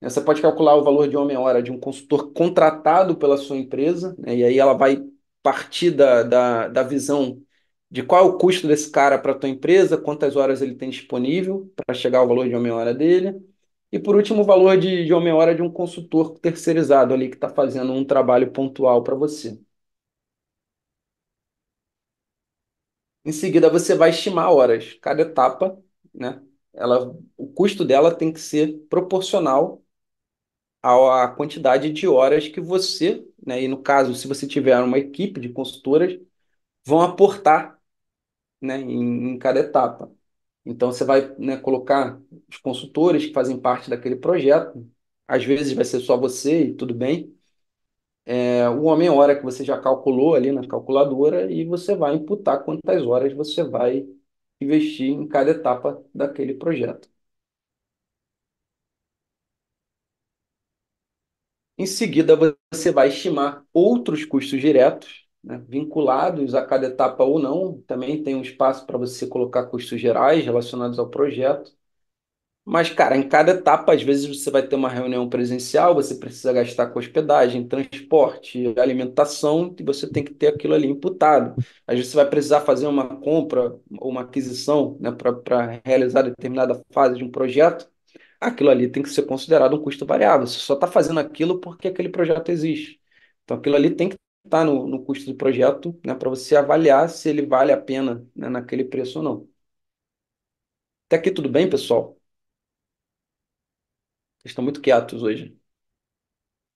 Você pode calcular o valor de homem-hora de um consultor contratado pela sua empresa, né? E aí ela vai partir da visão de qual é o custo desse cara para a tua empresa, quantas horas ele tem disponível para chegar ao valor de homem-hora dele. E por último, o valor de homem-hora de um consultor terceirizado ali que está fazendo um trabalho pontual para você. Em seguida, você vai estimar horas. Cada etapa, né? O custo dela tem que ser proporcional à quantidade de horas que você, né? E no caso, se você tiver uma equipe de consultoras, vão aportar, né? Em cada etapa. Então, você vai, né, colocar os consultores que fazem parte daquele projeto. Às vezes vai ser só você e tudo bem. O homem-hora que você já calculou ali na calculadora e você vai imputar quantas horas você vai investir em cada etapa daquele projeto. Em seguida, você vai estimar outros custos diretos, né, vinculados a cada etapa ou não. Também tem um espaço para você colocar custos gerais relacionados ao projeto. Mas, cara, em cada etapa, às vezes você vai ter uma reunião presencial, você precisa gastar com hospedagem, transporte, alimentação, e você tem que ter aquilo ali imputado. Às vezes você vai precisar fazer uma compra ou uma aquisição, né, para realizar determinada fase de um projeto. Aquilo ali tem que ser considerado um custo variável. Você só está fazendo aquilo porque aquele projeto existe. Então, aquilo ali tem que estar no custo do projeto, né, para você avaliar se ele vale a pena, né, naquele preço ou não. Até aqui tudo bem, pessoal? Vocês estão muito quietos hoje.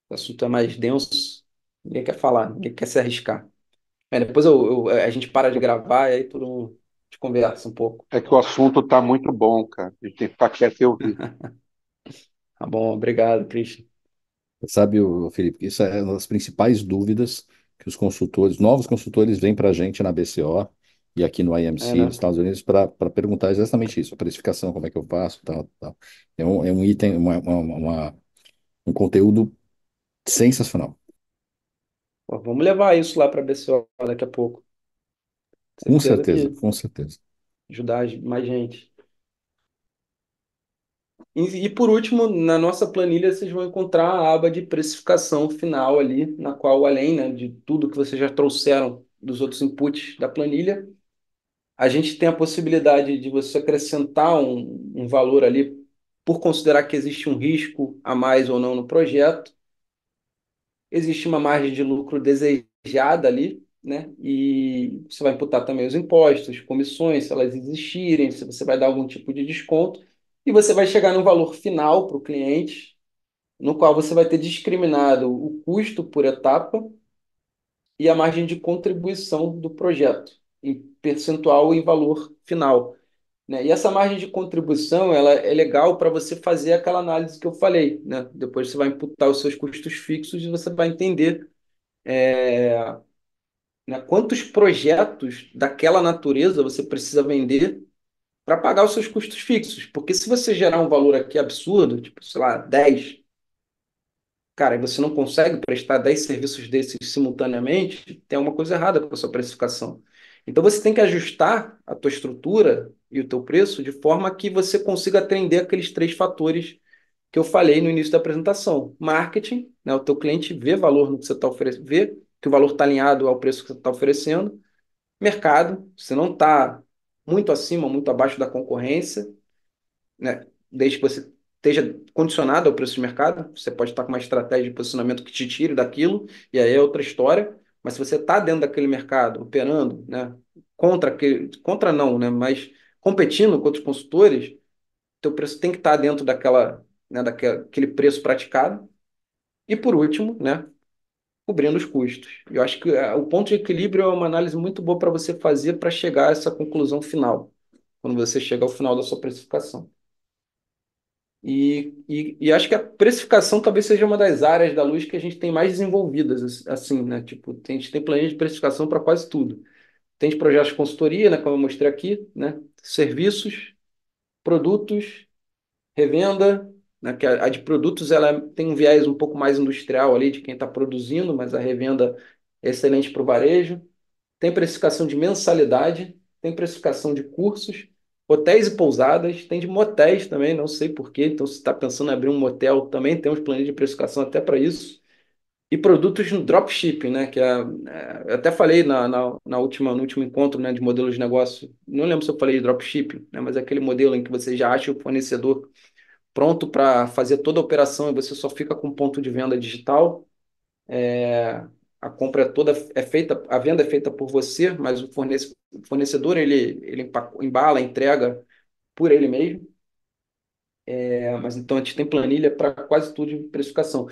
O assunto é mais denso, ninguém quer falar, ninguém quer se arriscar. Depois a gente para de gravar e aí todo mundo te conversa um pouco. É que o assunto está muito bom, cara. A gente tem que ficar quieto e ouvir. Tá bom, obrigado, Christian. Sabe, Felipe, isso é uma das principais dúvidas que os consultores, novos consultores, vêm para a gente na BCO e aqui no É, IMC né? dos Estados Unidos para perguntar exatamente isso, a precificação, como é que eu faço, tal, tal. É um item, um conteúdo sensacional. Pô, vamos levar isso lá para a BCO daqui a pouco. Com Certeza certeza, que com certeza. ajudar mais gente. E por último, na nossa planilha, vocês vão encontrar a aba de precificação final ali, na qual, além, né, de tudo que vocês já trouxeram dos outros inputs da planilha, a gente tem a possibilidade de você acrescentar um valor ali por considerar que existe um risco a mais ou não no projeto, existe uma margem de lucro desejada ali, né? E você vai imputar também os impostos, comissões, se elas existirem, se você vai dar algum tipo de desconto, e você vai chegar no valor final para o cliente, no qual você vai ter discriminado o custo por etapa e a margem de contribuição do projeto, em percentual e valor final, né? E essa margem de contribuição, ela é legal para você fazer aquela análise que eu falei, né? Depois você vai imputar os seus custos fixos e você vai entender, né, quantos projetos daquela natureza você precisa vender para pagar os seus custos fixos. Porque se você gerar um valor aqui absurdo, tipo, sei lá, 10, cara, e você não consegue prestar 10 serviços desses simultaneamente, tem alguma coisa errada com a sua precificação. Então você tem que ajustar a tua estrutura e o teu preço de forma que você consiga atender aqueles três fatores que eu falei no início da apresentação. Marketing, né, o teu cliente vê valor no que você está oferecendo, vê que o valor está alinhado ao preço que você está oferecendo. Mercado, você não está muito acima, muito abaixo da concorrência, né? Desde que você esteja condicionado ao preço de mercado, você pode estar com uma estratégia de posicionamento que te tire daquilo, e aí é outra história. Mas se você está dentro daquele mercado, operando, né, contra aquele, contra não, né, mas competindo com outros consultores, teu preço tem que estar dentro daquela, né, daquele preço praticado. E por último, né, cobrindo os custos. Eu acho que o ponto de equilíbrio é uma análise muito boa para você fazer para chegar a essa conclusão final, quando você chega ao final da sua precificação. E acho que a precificação talvez seja uma das áreas da luz que a gente tem mais desenvolvidas, assim, né? Tipo, a gente tem planilha de precificação para quase tudo. Tem de projetos de consultoria, né, como eu mostrei aqui, né? Serviços, produtos, revenda, né? Que a de produtos ela tem um viés um pouco mais industrial ali de quem está produzindo, mas a revenda é excelente para o varejo. Tem precificação de mensalidade, tem precificação de cursos, hotéis e pousadas, tem de motéis também, não sei por quê. Então, se está pensando em abrir um motel, também temos planilha de precificação até para isso. E produtos no dropshipping, né? Eu até falei no último encontro, né, de modelos de negócio. Não lembro se eu falei de dropshipping, né, mas é aquele modelo em que você já acha o fornecedor pronto para fazer toda a operação e você só fica com o ponto de venda digital. A compra é toda é feita, a venda é feita por você, mas o fornecedor ele embala, entrega por ele mesmo. Mas então a gente tem planilha para quase tudo de precificação.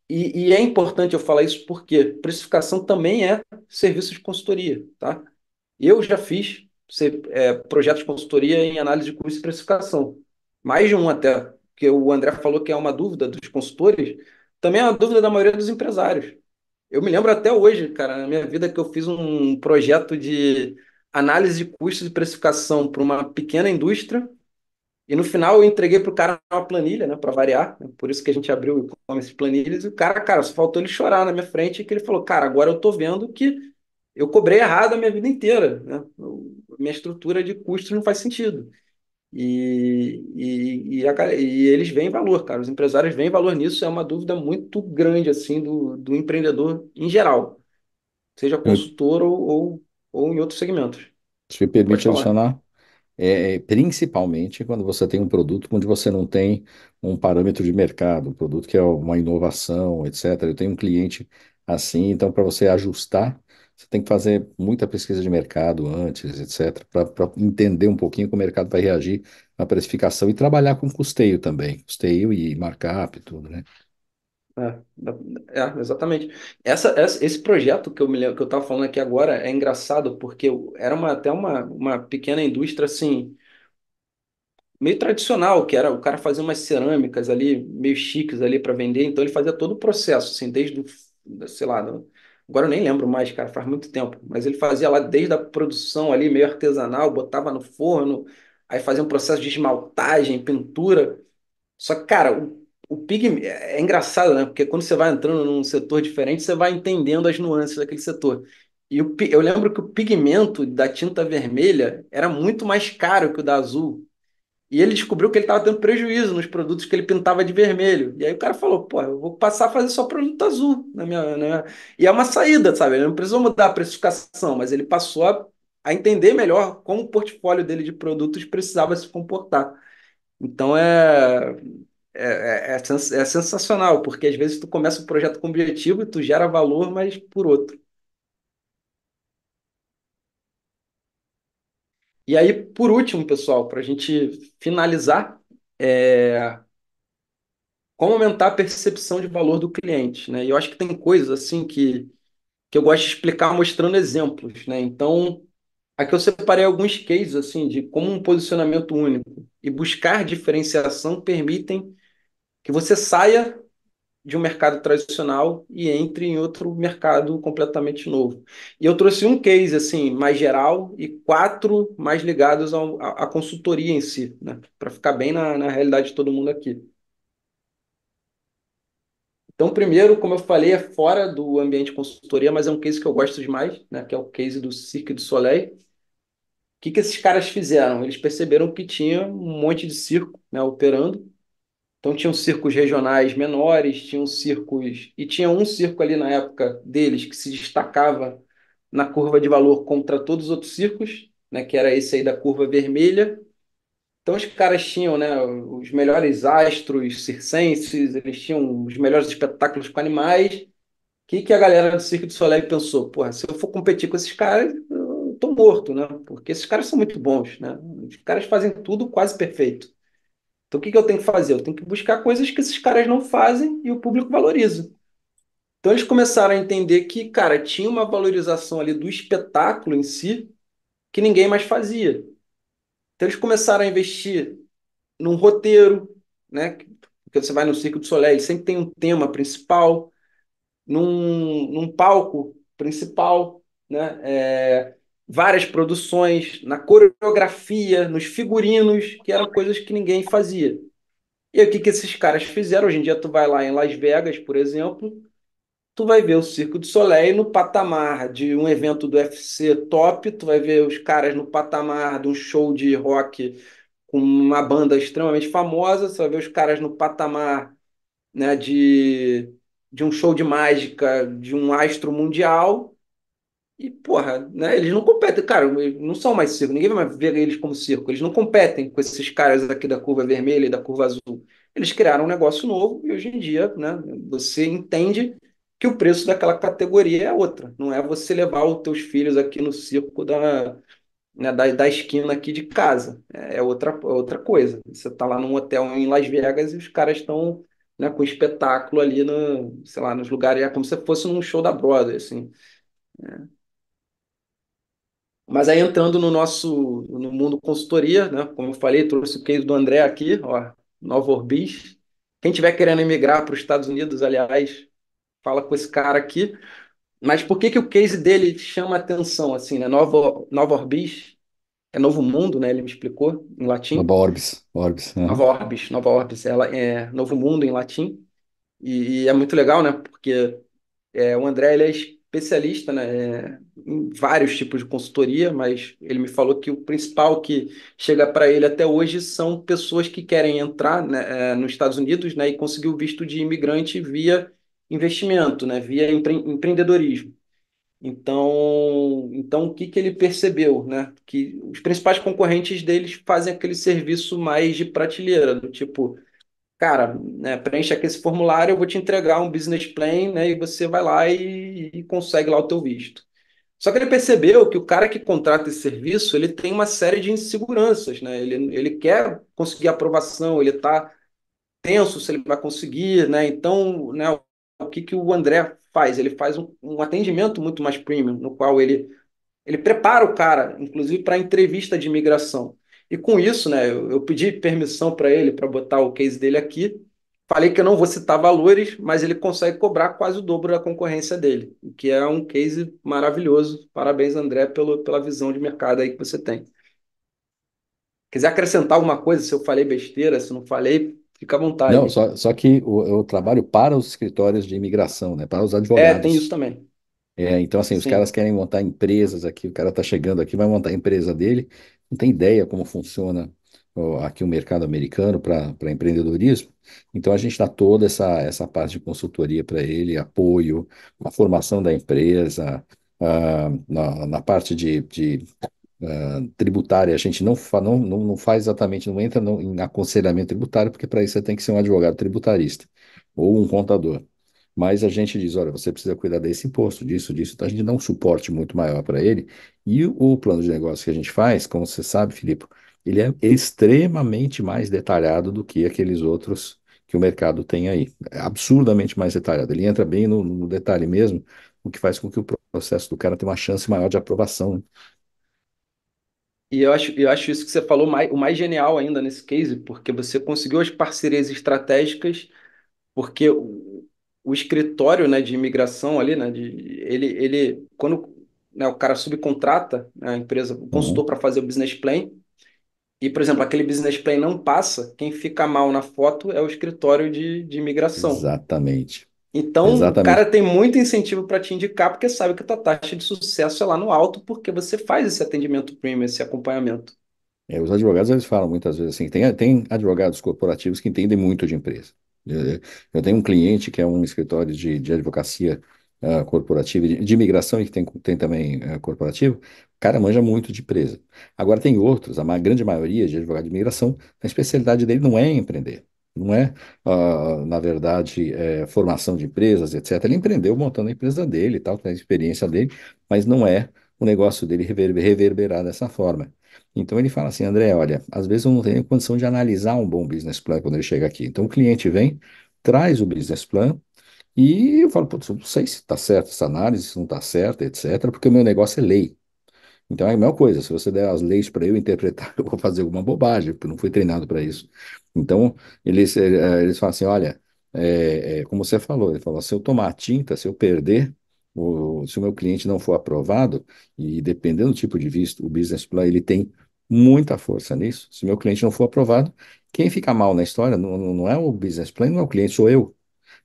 E é importante eu falar isso porque precificação também é serviço de consultoria, tá? Eu já fiz projetos de consultoria em análise de custo e precificação. Mais de um até, porque o André falou que é uma dúvida dos consultores, também é uma dúvida da maioria dos empresários. Eu me lembro até hoje, cara, na minha vida que eu fiz um projeto de análise de custos e precificação para uma pequena indústria e no final eu entreguei para o cara uma planilha, né, para variar, né, por isso que a gente abriu o e-commerce de planilhas e o cara, só faltou ele chorar na minha frente que ele falou, cara, agora eu tô vendo que eu cobrei errado a minha vida inteira, né? Minha estrutura de custos não faz sentido. E eles veem valor, cara. Os empresários veem valor nisso. É uma dúvida muito grande assim do empreendedor em geral, seja consultor ou em outros segmentos. Se me Pode permite falar. adicionar, principalmente quando você tem um produto onde você não tem um parâmetro de mercado, um produto que é uma inovação, etc. Eu tenho um cliente assim, então para você ajustar, você tem que fazer muita pesquisa de mercado antes, etc., para entender um pouquinho como o mercado vai reagir na precificação e trabalhar com custeio também, custeio e markup, e tudo, né? É, exatamente. Esse projeto que eu me lembro, que eu estava falando aqui agora é engraçado porque era até uma pequena indústria assim, meio tradicional, que era o cara fazia umas cerâmicas ali, meio chiques ali para vender, então ele fazia todo o processo, assim, desde sei lá, agora eu nem lembro mais, cara, faz muito tempo, mas ele fazia lá desde a produção ali, meio artesanal, botava no forno, aí fazia um processo de esmaltagem, pintura. Só que, cara, o pigmento é engraçado, né? Porque quando você vai entrando num setor diferente, você vai entendendo as nuances daquele setor. Eu lembro que o pigmento da tinta vermelha era muito mais caro que o da azul. E ele descobriu que ele estava tendo prejuízo nos produtos que ele pintava de vermelho. E aí o cara falou, pô, eu vou passar a fazer só produto azul E é uma saída, sabe? Ele não precisou mudar a precificação, mas ele passou a entender melhor como o portfólio dele de produtos precisava se comportar. Então é sensacional, porque às vezes tu começa um projeto com objetivo e tu gera valor, mas por outro. E aí, por último, pessoal, para a gente finalizar, é, como aumentar a percepção de valor do cliente, né? E eu acho que tem coisas assim que eu gosto de explicar mostrando exemplos, né? Então, aqui eu separei alguns cases assim de como um posicionamento único e buscar diferenciação permitem que você saia de um mercado tradicional e entre em outro mercado completamente novo. E eu trouxe um case assim mais geral e quatro mais ligados à consultoria em si, né? Para ficar bem na realidade de todo mundo aqui. Então, primeiro, como eu falei, é fora do ambiente de consultoria, mas é um case que eu gosto demais, né? Que é o case do Cirque du Soleil. O que esses caras fizeram? Eles perceberam que tinha um monte de circo, né, operando. Então tinham circos regionais menores, tinham circos. E tinha um circo ali na época deles que se destacava na curva de valor contra todos os outros circos, né? Que era esse aí da curva vermelha. Então os caras tinham, né, os melhores astros circenses, eles tinham os melhores espetáculos com animais. O que a galera do Cirque du Soleil pensou? Porra, se eu for competir com esses caras, eu tô morto, né? Porque esses caras são muito bons, né? Os caras fazem tudo quase perfeito. Então, o que eu tenho que fazer? Eu tenho que buscar coisas que esses caras não fazem e o público valoriza. Então, eles começaram a entender que, cara, tinha uma valorização ali do espetáculo em si que ninguém mais fazia. Então, eles começaram a investir num roteiro, né? Porque você vai no Circo do Soleil, ele sempre tem um tema principal, num palco principal, né? Várias produções, na coreografia, nos figurinos, que eram coisas que ninguém fazia. E aí, o que esses caras fizeram? Hoje em dia, tu vai lá em Las Vegas, por exemplo, tu vai ver o Circo du Soleil no patamar de um evento do UFC top, tu vai ver os caras no patamar de um show de rock com uma banda extremamente famosa, você vai ver os caras no patamar, né, de um show de mágica de um astro mundial. E, porra, né, eles não competem, cara, eles não são mais circo, ninguém vai mais ver eles como circo, eles não competem com esses caras aqui da curva vermelha e da curva azul. Eles criaram um negócio novo e hoje em dia, né, você entende que o preço daquela categoria é outra, não é você levar os teus filhos aqui no circo da esquina aqui de casa, é outra coisa. Você tá lá num hotel em Las Vegas e os caras estão, né, com espetáculo ali no, sei lá, nos lugares, é como se fosse num show da Broadway, assim. Mas aí entrando no mundo consultoria, né? Como eu falei, trouxe o case do André aqui, ó, Nova Orbis. Quem tiver querendo emigrar para os Estados Unidos, aliás, fala com esse cara aqui. Mas por que o case dele chama atenção, assim, né? Nova Orbis é novo mundo, né? Ele me explicou em Nova latim. Orbis, Orbis. Aham. Nova Orbis, ela é novo mundo em latim. E é muito legal, né? Porque o André, ele é especialista, né, em vários tipos de consultoria, mas ele me falou que o principal que chega para ele até hoje são pessoas que querem entrar, né, nos Estados Unidos, né, e conseguir o visto de imigrante via investimento, né, via empreendedorismo. Então o que que ele percebeu, né? Que os principais concorrentes deles fazem aquele serviço mais de prateleira, do tipo, cara, né, preenche aqui esse formulário, eu vou te entregar um business plan, né, e você vai lá e consegue lá o teu visto. Só que ele percebeu que o cara que contrata esse serviço, ele tem uma série de inseguranças, né? Ele quer conseguir aprovação, ele está tenso se ele vai conseguir, né? Então, né, o que que o André faz? Ele faz um atendimento muito mais premium, no qual ele prepara o cara, inclusive para entrevista de imigração. E com isso, né, eu pedi permissão para ele para botar o case dele aqui. Falei que eu não vou citar valores, mas ele consegue cobrar quase o dobro da concorrência dele, o que é um case maravilhoso. Parabéns, André, pela visão de mercado aí que você tem. Quiser acrescentar alguma coisa, se eu falei besteira, se não falei, fica à Não, vontade. só que eu trabalho para os escritórios de imigração, né, para os É, tem isso advogados. também. Então, assim, os caras Sim. querem montar empresas aqui, o cara está chegando aqui, vai montar a empresa dele, não tem ideia como funciona aqui o mercado americano para empreendedorismo. Então, a gente dá toda essa parte de consultoria para ele, apoio, a formação da empresa, na parte de tributária, a gente não faz exatamente, não entra em aconselhamento tributário, porque para isso você tem que ser um advogado tributarista ou um contador. Mas a gente diz, olha, você precisa cuidar desse imposto, disso. Então a gente dá um suporte muito maior para ele. E o plano de negócio que a gente faz, como você sabe, Filipe, ele é extremamente mais detalhado do que aqueles outros que o mercado tem aí. É absurdamente mais detalhado. Ele entra bem no detalhe mesmo, o que faz com que o processo do cara tenha uma chance maior de aprovação, né? E eu acho isso que você falou o mais genial ainda nesse case, porque você conseguiu as parcerias estratégicas, porque o escritório, né, de imigração ali, né, quando, né, o cara subcontrata, né, a empresa, o consultor Uhum. para fazer o business plan, e, por exemplo, aquele business plan não passa, quem fica mal na foto é o escritório de imigração. Exatamente. Então, o Exatamente. cara tem muito incentivo para te indicar, porque sabe que a tua taxa de sucesso é lá no alto, porque você faz esse atendimento premium, esse acompanhamento. Os advogados eles falam muitas vezes assim, tem advogados corporativos que entendem muito de empresa. Eu, eu tenho um cliente que é um escritório de advocacia corporativa, de imigração e que tem também corporativo, o cara manja muito de empresa. Agora tem outros, grande maioria de advogados de imigração, a especialidade dele não é empreender, não é, na verdade, formação de empresas, etc. Ele empreendeu montando a empresa dele e tal, tem a experiência dele, mas não é o negócio dele reverberar dessa forma. Então ele fala assim, André, olha, às vezes eu não tenho condição de analisar um bom business plan quando ele chega aqui. Então o cliente vem, traz o business plan e eu falo, putz, eu não sei se está certo essa análise, se não está certa, etc., porque o meu negócio é lei. Então é a mesma coisa, se você der as leis para eu interpretar, eu vou fazer alguma bobagem, porque eu não fui treinado para isso. Então eles falam assim, olha, como você falou, ele falou, se eu tomar a tinta, se eu perder, se o meu cliente não for aprovado, e dependendo do tipo de visto, o business plan ele tem muita força nisso. Se o meu cliente não for aprovado, quem fica mal na história não é o business plan, não é o cliente, sou eu.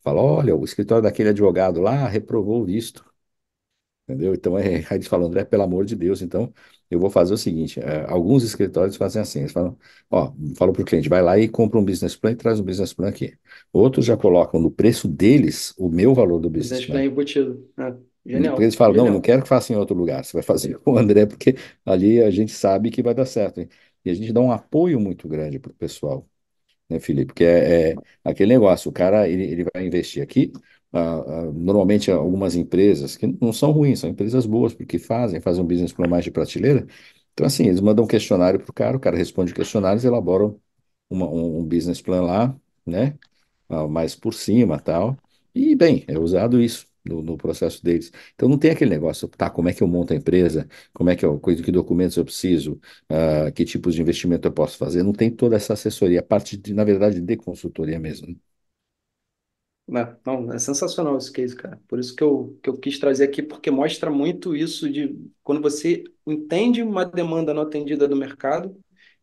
Fala, olha, o escritório daquele advogado lá reprovou o visto. Entendeu? Então, aí eles falam, André, pelo amor de Deus, então eu vou fazer o seguinte: alguns escritórios fazem assim, eles falam, ó, falam para o cliente, vai lá e compra um business plan e traz um business plan aqui. Outros já colocam no preço deles o meu valor do business Business plan plan. embutido. É, Porque eles genial, falam, não genial. quero que faça em outro lugar, você vai fazer com o André, porque ali a gente sabe que vai dar certo, hein? E a gente dá um apoio muito grande para o pessoal, né, Felipe? Porque é aquele negócio, o cara ele vai investir aqui. Normalmente algumas empresas que não são ruins, são empresas boas, porque fazem um business plan mais de prateleira. Então, assim, eles mandam um questionário para o cara responde o questionário, eles elaboram um business plan lá, né? Mais por cima tal. E, bem, é usado isso no processo deles. Então não tem aquele negócio, tá, como é que eu monto a empresa, como é que eu, que documentos eu preciso, que tipos de investimento eu posso fazer. Não tem toda essa assessoria, a parte de, na verdade, de consultoria mesmo, né? Não, é sensacional esse case, cara. Por isso que eu quis trazer aqui, porque mostra muito isso de quando você entende uma demanda não atendida do mercado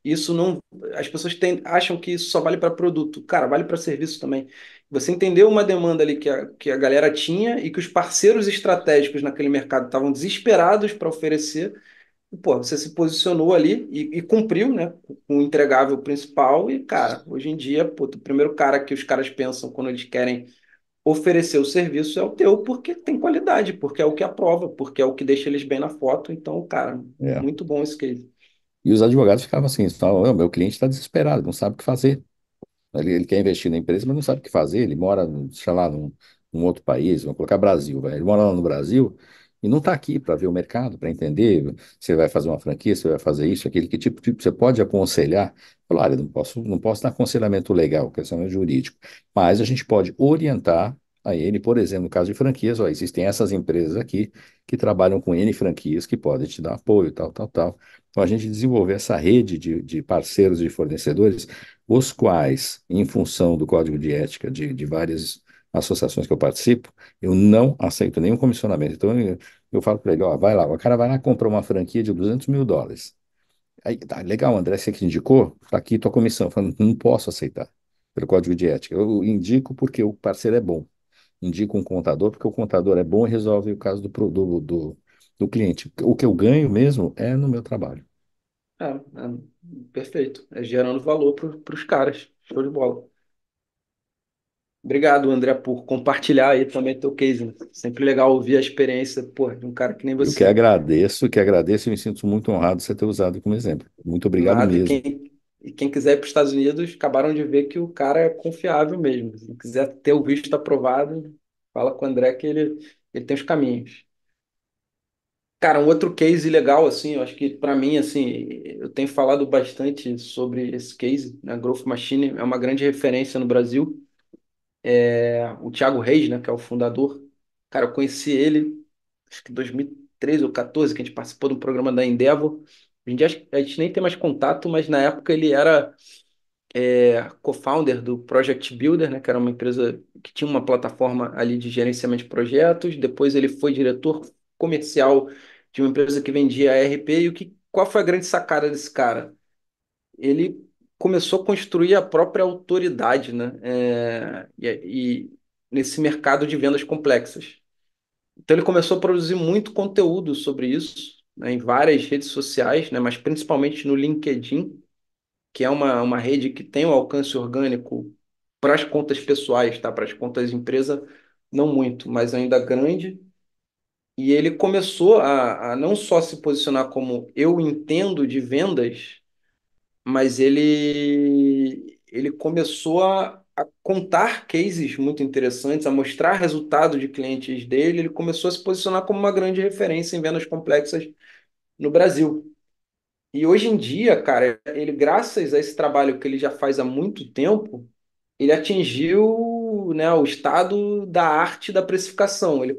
Isso não, as pessoas acham que isso só vale para produto. Cara, vale para serviço também. Você entendeu uma demanda ali que a galera tinha e que os parceiros estratégicos naquele mercado estavam desesperados para oferecer. E, pô, você se posicionou ali e cumpriu, né, com o entregável principal. E, cara, hoje em dia, pô, o primeiro cara que os caras pensam quando eles querem oferecer o serviço é o teu, porque tem qualidade, porque é o que aprova, porque é o que deixa eles bem na foto. Então, cara, É. muito bom esse case. E os advogados ficavam assim, falavam, "Ô, meu cliente está desesperado, não sabe o que fazer. Ele quer investir na empresa, mas não sabe o que fazer. Ele mora, sei lá, num outro país, vamos colocar Brasil, vai. Ele mora lá no Brasil e não está aqui para ver o mercado, para entender se ele vai fazer uma franquia, se ele vai fazer isso, aquele que tipo você pode aconselhar. Falar, olha, não posso dar aconselhamento legal, questão é jurídico, mas a gente pode orientar a ele, por exemplo, no caso de franquias, ó, existem essas empresas aqui que trabalham com N franquias que podem te dar apoio, tal, tal, tal. Então, a gente desenvolver essa rede de parceiros e fornecedores os quais, em função do código de ética de várias associações que eu participo, eu não aceito nenhum comissionamento. Então, eu falo para ele, ó, vai lá, o cara vai lá e compra uma franquia de US$ 200.000. Aí, tá, legal, André, você que indicou, tá aqui tua comissão. Eu falo, não posso aceitar, pelo código de ética. Eu indico porque o parceiro é bom. Indico um contador porque o contador é bom e resolve o caso do cliente. O que eu ganho mesmo é no meu trabalho. Perfeito. É gerando valor para os caras. Show de bola. Obrigado, André, por compartilhar aí também teu case, né? Sempre legal ouvir a experiência, pô, de um cara que nem Eu você. que agradeço e me sinto muito honrado de você ter usado como exemplo. Muito obrigado Nada. mesmo. E quem quiser ir para os Estados Unidos, acabaram de ver que o cara é confiável mesmo. Se quiser ter o visto aprovado, fala com o André que ele tem os caminhos. Cara, um outro case legal, assim, eu acho que para mim, assim, eu tenho falado bastante sobre esse case, né? Growth Machine é uma grande referência no Brasil. O Thiago Reis, né, que é o fundador. Cara, eu conheci ele, acho que em 2013 ou 14, que a gente participou de um programa da Endeavor. Hoje em dia a gente nem tem mais contato, mas na época ele era co-founder do Project Builder, né, que era uma empresa que tinha uma plataforma ali de gerenciamento de projetos. Depois ele foi diretor comercial de uma empresa que vendia ERP. E qual foi a grande sacada desse cara? Ele começou a construir a própria autoridade, né? E nesse mercado de vendas complexas. Então ele começou a produzir muito conteúdo sobre isso, né, em várias redes sociais, né, mas principalmente no LinkedIn, que é uma rede que tem um alcance orgânico para as contas pessoais, tá? Para as contas de empresa, não muito, mas ainda grande. E ele começou a não só se posicionar como eu entendo de vendas, mas ele começou a contar cases muito interessantes, a mostrar resultado de clientes dele. Ele começou a se posicionar como uma grande referência em vendas complexas no Brasil. E hoje em dia, cara, ele, graças a esse trabalho que ele já faz há muito tempo, ele atingiu, né, o estado da arte da precificação. Ele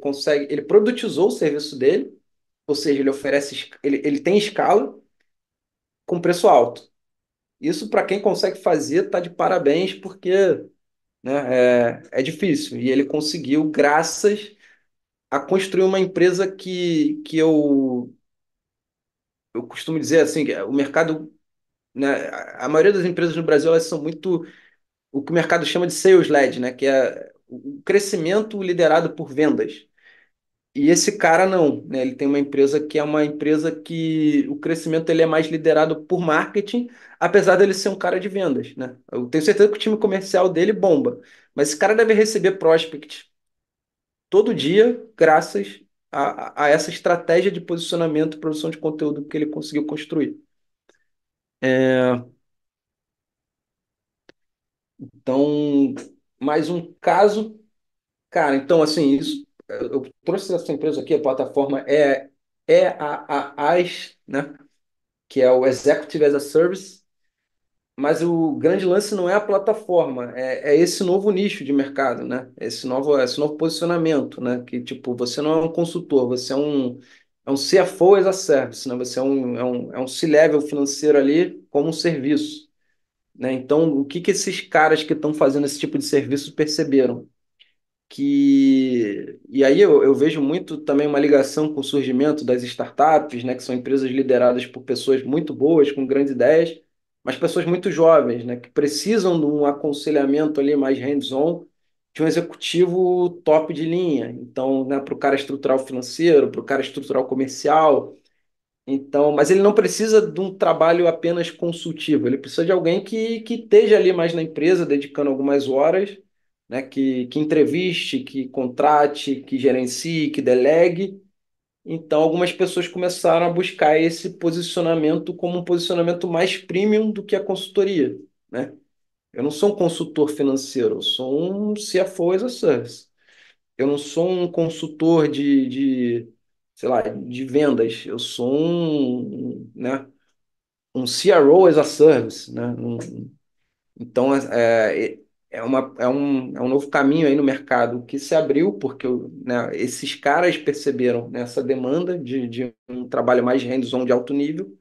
produtizou o serviço dele, ou seja, ele oferece, ele tem escala com preço alto. Isso para quem consegue fazer, tá de parabéns, porque, né, é difícil. E ele conseguiu, graças a construir uma empresa que eu costumo dizer assim, que o mercado, né, a maioria das empresas no Brasil, elas são muito o que o mercado chama de sales led, né, que é o crescimento liderado por vendas. E esse cara não, né? Ele tem uma empresa que é uma empresa que o crescimento ele é mais liderado por marketing, apesar dele ser um cara de vendas, né? Eu tenho certeza que o time comercial dele bomba, mas esse cara deve receber prospect todo dia, graças a essa estratégia de posicionamento e produção de conteúdo que ele conseguiu construir. Então, mais um caso, cara. Então, assim, isso eu trouxe essa empresa aqui, a plataforma é a AS, né? Que é o Executive as a Service, mas o grande lance não é a plataforma, é esse novo nicho de mercado, né? Esse novo posicionamento, né? Que, tipo, você não é um consultor, você é um CFO as a Service, né? Você é um C-level financeiro ali como um serviço, né? Então, o que que esses caras que estão fazendo esse tipo de serviço perceberam? E aí eu vejo muito também uma ligação com o surgimento das startups, né? Que são empresas lideradas por pessoas muito boas, com grandes ideias, mas pessoas muito jovens, né, que precisam de um aconselhamento ali mais hands-on de um executivo top de linha. Então, né, para o cara estruturar o financeiro, para o cara estruturar o comercial. Então, mas ele não precisa de um trabalho apenas consultivo, ele precisa de alguém que esteja ali mais na empresa, dedicando algumas horas, né, que entreviste, que contrate, que gerencie, que delegue. Então, algumas pessoas começaram a buscar esse posicionamento como um posicionamento mais premium do que a consultoria, né? Eu não sou um consultor financeiro, eu sou um CFO as a Service. Eu não sou um consultor sei lá, de vendas. Eu sou né, um CRO as a Service, né? Então, é um novo caminho aí no mercado que se abriu, porque né, esses caras perceberam, né, essa demanda de um trabalho mais hands-on de alto nível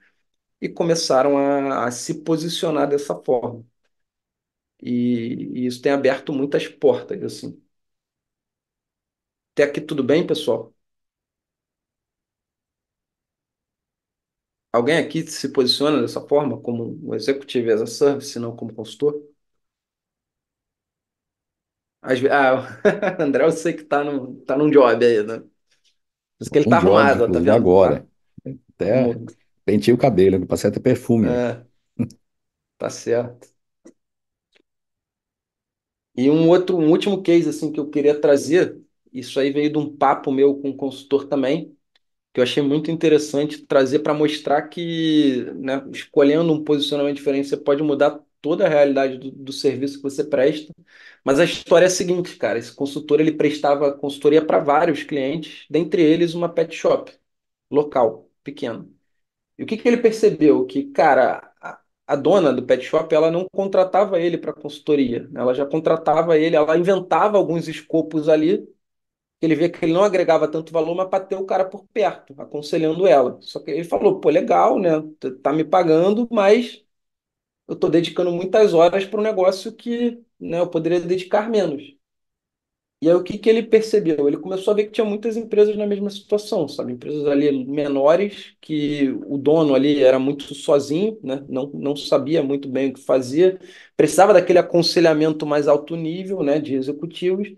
e começaram a se posicionar dessa forma. E isso tem aberto muitas portas, assim. Até aqui tudo bem, pessoal? Alguém aqui se posiciona dessa forma, como um executive as a service, não como consultor? André, eu sei que tá num job aí, né? Por isso que ele Um tá job, arrumado, ó, tá inclusive vendo? agora. Até Arrumou. pentei o cabelo, passei até perfume hoje. É, tá certo. E um último case assim que eu queria trazer, isso aí veio de um papo meu com um consultor também, que eu achei muito interessante trazer para mostrar que, né, escolhendo um posicionamento diferente, você pode mudar toda a realidade do serviço que você presta. Mas a história é a seguinte, cara, esse consultor ele prestava consultoria para vários clientes, dentre eles uma pet shop local, pequeno. E o que que ele percebeu? Que, cara, a dona do pet shop, ela não contratava ele para consultoria, né? Ela já contratava ele, ela inventava alguns escopos ali, que ele via que ele não agregava tanto valor, mas para ter o cara por perto, aconselhando ela. Só que ele falou, pô, legal, né? Tá me pagando, mas eu tô dedicando muitas horas para um negócio que, né, eu poderia dedicar menos. E aí o que que ele percebeu? Ele começou a ver que tinha muitas empresas na mesma situação, sabe? Empresas ali menores, que o dono ali era muito sozinho, né? Não sabia muito bem o que fazia, precisava daquele aconselhamento mais alto nível, né, de executivos.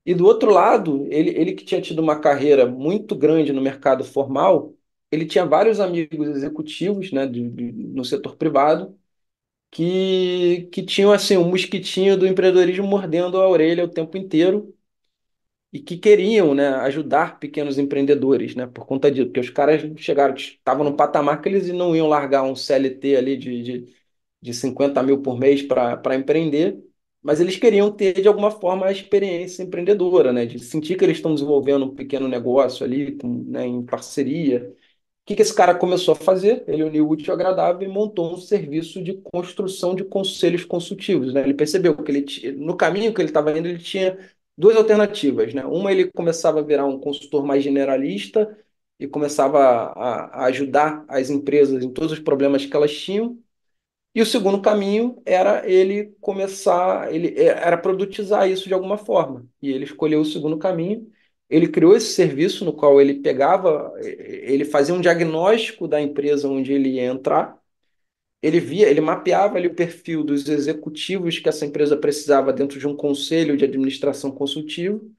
E do outro lado, ele que tinha tido uma carreira muito grande no mercado formal, ele tinha vários amigos executivos, né, no setor privado, que tinham assim um mosquitinho do empreendedorismo mordendo a orelha o tempo inteiro e que queriam, né, ajudar pequenos empreendedores, né, por conta disso, porque os caras chegaram, estavam no patamar que eles não iam largar um CLT ali de 50 mil por mês para empreender, mas eles queriam ter, de alguma forma, a experiência empreendedora, né, de sentir que eles estão desenvolvendo um pequeno negócio ali, né, em parceria. Que esse cara começou a fazer? Ele uniu o útil ao agradável e montou um serviço de construção de conselhos consultivos, né? Ele percebeu que no caminho que ele estava indo, ele tinha duas alternativas, né? Uma, ele começava a virar um consultor mais generalista e começava a ajudar as empresas em todos os problemas que elas tinham, e o segundo caminho era ele começar, era produtizar isso de alguma forma. E ele escolheu o segundo caminho. Ele criou esse serviço no qual ele pegava, ele fazia um diagnóstico da empresa onde ele ia entrar. Ele via, ele mapeava ali o perfil dos executivos que essa empresa precisava dentro de um conselho de administração consultivo.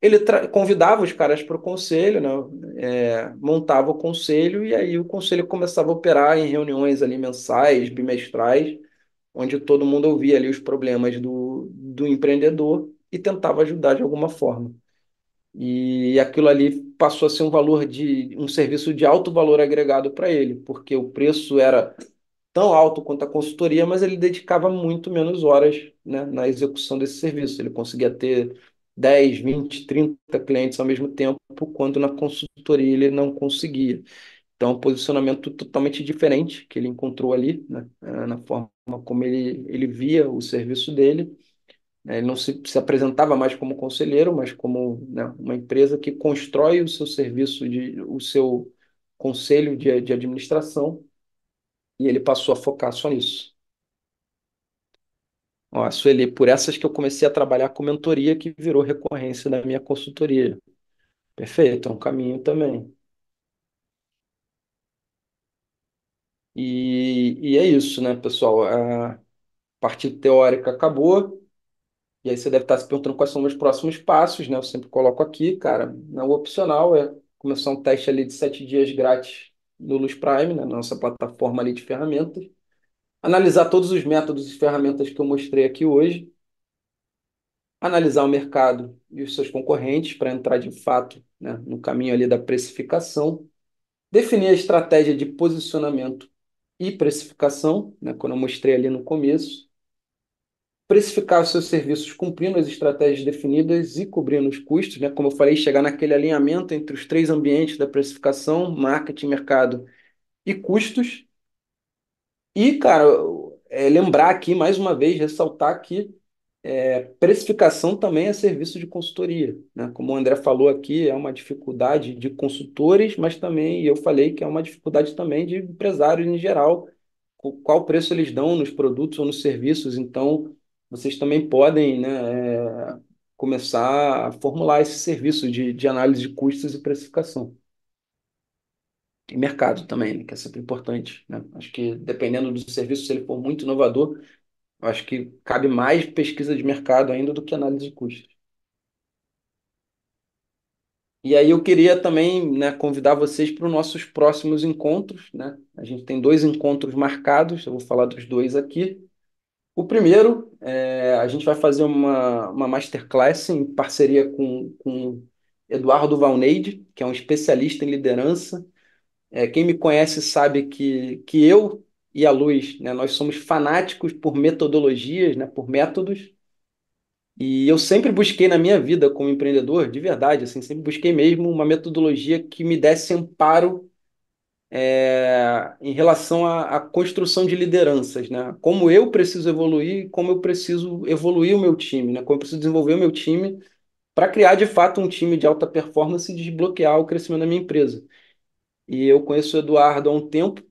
Ele convidava os caras para o conselho, né? Montava o conselho e aí o conselho começava a operar em reuniões ali mensais, bimestrais, onde todo mundo ouvia ali os problemas do empreendedor e tentava ajudar de alguma forma. E aquilo ali passou a ser um valor de um serviço de alto valor agregado para ele, porque o preço era tão alto quanto a consultoria, mas ele dedicava muito menos horas, né, na execução desse serviço. Ele conseguia ter 10, 20, 30 clientes ao mesmo tempo, quando na consultoria ele não conseguia. Então, é um posicionamento totalmente diferente que ele encontrou ali, né, na forma como ele via o serviço dele. Ele não se apresentava mais como conselheiro, mas como, né, uma empresa que constrói o seu serviço, o seu conselho de administração, e ele passou a focar só nisso. Ó, Sueli, por essas que eu comecei a trabalhar com mentoria, que virou recorrência da minha consultoria. Perfeito, é um caminho também. E é isso, né, pessoal? A parte teórica acabou. E aí você deve estar se perguntando quais são os próximos passos, né? Eu sempre coloco aqui, cara, não opcional, é começar um teste ali de 7 dias grátis no Luz Prime, né? Nossa plataforma ali de ferramentas. Analisar todos os métodos e ferramentas que eu mostrei aqui hoje. Analisar o mercado e os seus concorrentes para entrar de fato, né, no caminho ali da precificação. Definir a estratégia de posicionamento e precificação, né, quando eu mostrei ali no começo. Precificar os seus serviços cumprindo as estratégias definidas e cobrindo os custos, né? Como eu falei, chegar naquele alinhamento entre os três ambientes da precificação, marketing, mercado e custos. E, cara, lembrar aqui, mais uma vez, ressaltar que precificação também é serviço de consultoria, né? Como o André falou aqui, é uma dificuldade de consultores, mas também eu falei que é uma dificuldade também de empresários em geral, qual preço eles dão nos produtos ou nos serviços. Então, vocês também podem, né, começar a formular esse serviço de análise de custos e precificação. E mercado também, né, que é sempre importante, né? Acho que dependendo do serviço, se ele for muito inovador, eu acho que cabe mais pesquisa de mercado ainda do que análise de custos. E aí eu queria também, né, convidar vocês para os nossos próximos encontros, né? A gente tem 2 encontros marcados, eu vou falar dos dois aqui. O primeiro, a gente vai fazer uma masterclass em parceria com Eduardo Valneide, que é um especialista em liderança. Quem me conhece sabe que eu e a Luz, né, nós somos fanáticos por metodologias, né, por métodos. E eu sempre busquei na minha vida como empreendedor, de verdade, assim, sempre busquei mesmo uma metodologia que me desse amparo em relação à construção de lideranças, né? Como eu preciso evoluir, como eu preciso evoluir o meu time, né? Como eu preciso desenvolver o meu time para criar de fato um time de alta performance e desbloquear o crescimento da minha empresa. E eu conheço o Eduardo há um tempo.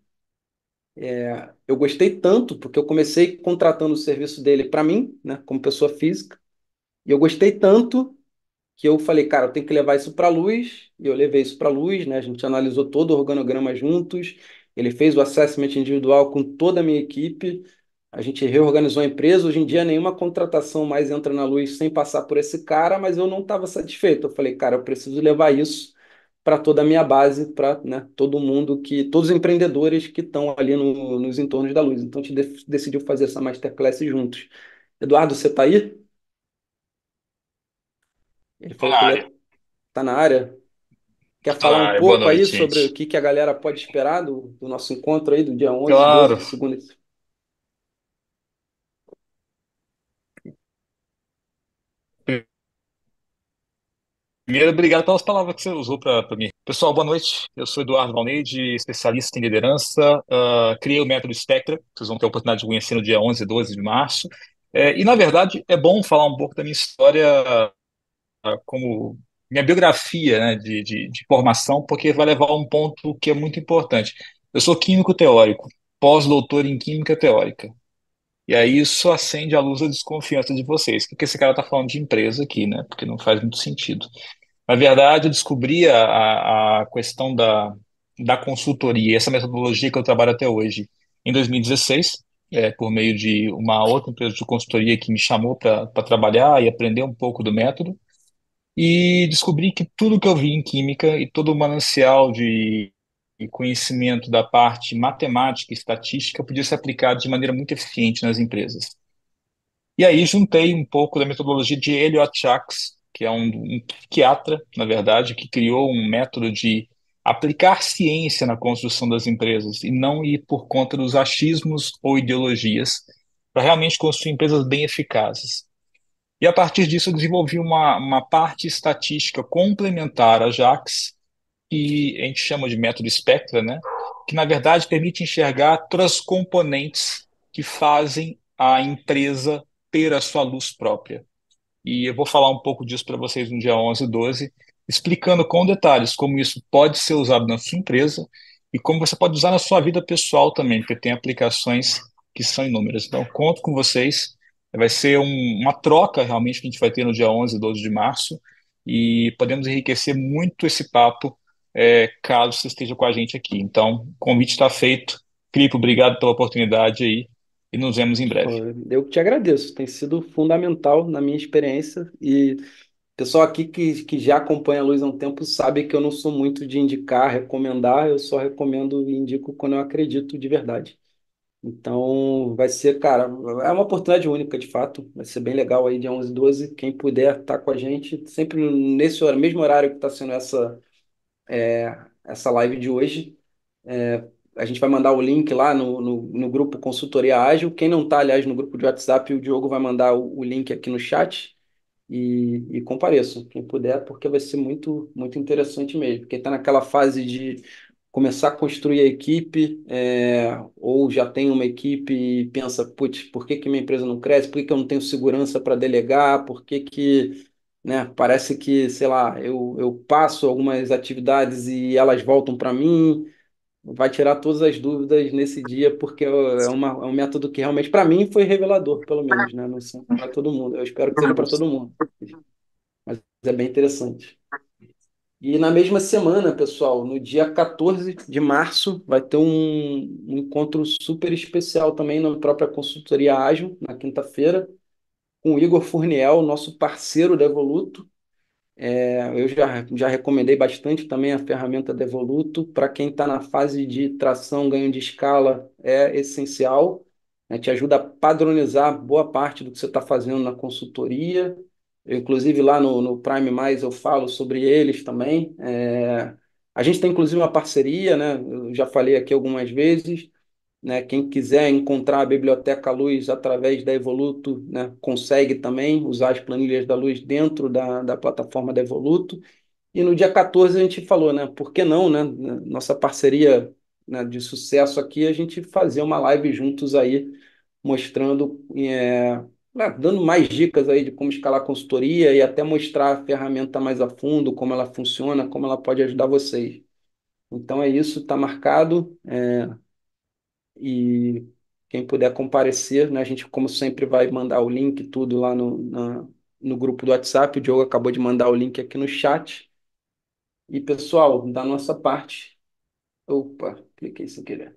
Eu gostei tanto porque eu comecei contratando o serviço dele para mim, né, como pessoa física, e eu gostei tanto que eu falei, cara, eu tenho que levar isso para a Luz, e eu levei isso para a Luz, né? A gente analisou todo o organograma juntos, ele fez o assessment individual com toda a minha equipe, a gente reorganizou a empresa. Hoje em dia, nenhuma contratação mais entra na Luz sem passar por esse cara, mas eu não estava satisfeito. Eu falei, cara, eu preciso levar isso para toda a minha base, para, né, todo mundo todos os empreendedores que estão ali nos entornos da Luz. Então, a gente decidiu fazer essa masterclass juntos. Eduardo, você está aí? Ele Tô falou na que área. ele está na área. Quer Tô falar na um área. Boa pouco aí noite, sobre o gente. que a galera pode esperar do nosso encontro aí do dia 11, 12 Claro. de segunda? Primeiro, obrigado pelas palavras que você usou para mim. Pessoal, boa noite. Eu sou Eduardo Valneide, especialista em liderança. Criei o método Spectra, que vocês vão ter a oportunidade de conhecer no dia 11 e 12 de março. E, na verdade, é bom falar um pouco da minha história, como minha biografia, né, de formação, porque vai levar a um ponto que é muito importante. Eu sou químico teórico, pós-doutor em química teórica. E aí isso acende a luz da desconfiança de vocês. O que esse cara está falando de empresa aqui, né? Porque não faz muito sentido. Na verdade, eu descobri a questão da consultoria, essa metodologia que eu trabalho até hoje, em 2016, por meio de uma outra empresa de consultoria que me chamou para trabalhar e aprender um pouco do método. E descobri que tudo que eu vi em química e todo o manancial de conhecimento da parte matemática e estatística podia ser aplicado de maneira muito eficiente nas empresas. E aí juntei um pouco da metodologia de Elliott Jacques, que é um psiquiatra, na verdade, que criou um método de aplicar ciência na construção das empresas e não ir por conta dos achismos ou ideologias, para realmente construir empresas bem eficazes. E a partir disso eu desenvolvi uma parte estatística complementar a Jacques, que a gente chama de método Spectra, né? Que na verdade permite enxergar todas as componentes que fazem a empresa ter a sua luz própria. E eu vou falar um pouco disso para vocês no dia 11 e 12, explicando com detalhes como isso pode ser usado na sua empresa e como você pode usar na sua vida pessoal também, porque tem aplicações que são inúmeras. Então, conto com vocês. Vai ser uma troca realmente que a gente vai ter no dia 11 e 12 de março e podemos enriquecer muito esse papo caso você esteja com a gente aqui. Então, o convite está feito. Cripo, obrigado pela oportunidade aí e nos vemos em Pô, breve. eu que te agradeço, tem sido fundamental na minha experiência e o pessoal aqui que já acompanha a Luz há um tempo sabe que eu não sou muito de indicar, recomendar, eu só recomendo e indico quando eu acredito de verdade. Então, vai ser, cara, é uma oportunidade única, de fato. Vai ser bem legal aí, dia 11 e 12. Quem puder estar com a gente, sempre nesse horário, mesmo horário que está sendo essa live de hoje. É, a gente vai mandar o link lá no grupo Consultoria Ágil. Quem não está, aliás, no grupo de WhatsApp, o Diogo vai mandar o link aqui no chat e compareçam, quem puder, porque vai ser muito, muito interessante mesmo. Quem está naquela fase de começar a construir a equipe, ou já tem uma equipe e pensa, putz, por que que minha empresa não cresce? Por que que eu não tenho segurança para delegar? Por que que, né, parece que, sei lá, eu passo algumas atividades e elas voltam para mim. Vai tirar todas as dúvidas nesse dia, porque é um método que realmente, para mim, foi revelador, pelo menos, né? Não sei para todo mundo. Eu espero que seja para todo mundo, mas é bem interessante. E na mesma semana, pessoal, no dia 14 de março, vai ter um encontro super especial também na própria consultoria Ágil, na quinta-feira, com o Igor Furniel, nosso parceiro da Evoluto. Eu já recomendei bastante também a ferramenta Devoluto. Para quem está na fase de tração, ganho de escala, é essencial, né? Te ajuda a padronizar boa parte do que você está fazendo na consultoria. Inclusive, lá no Prime Mais eu falo sobre eles também. A gente tem, inclusive, uma parceria, né? Eu já falei aqui algumas vezes, né? Quem quiser encontrar a Biblioteca Luz através da Evoluto, né, consegue também usar as planilhas da Luz dentro da plataforma da Evoluto. E no dia 14 a gente falou, né? Por que não, né? Nossa parceria, né, de sucesso aqui, a gente fazer uma live juntos aí, mostrando, dando mais dicas aí de como escalar a consultoria e até mostrar a ferramenta mais a fundo, como ela funciona, como ela pode ajudar vocês. Então é isso, está marcado. E quem puder comparecer, né, a gente, como sempre, vai mandar o link tudo lá no grupo do WhatsApp. O Diogo acabou de mandar o link aqui no chat. E, pessoal, da nossa parte. Opa, cliquei sem querer.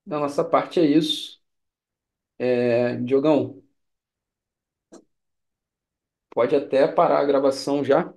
Da nossa parte é isso. Diogão, pode até parar a gravação já.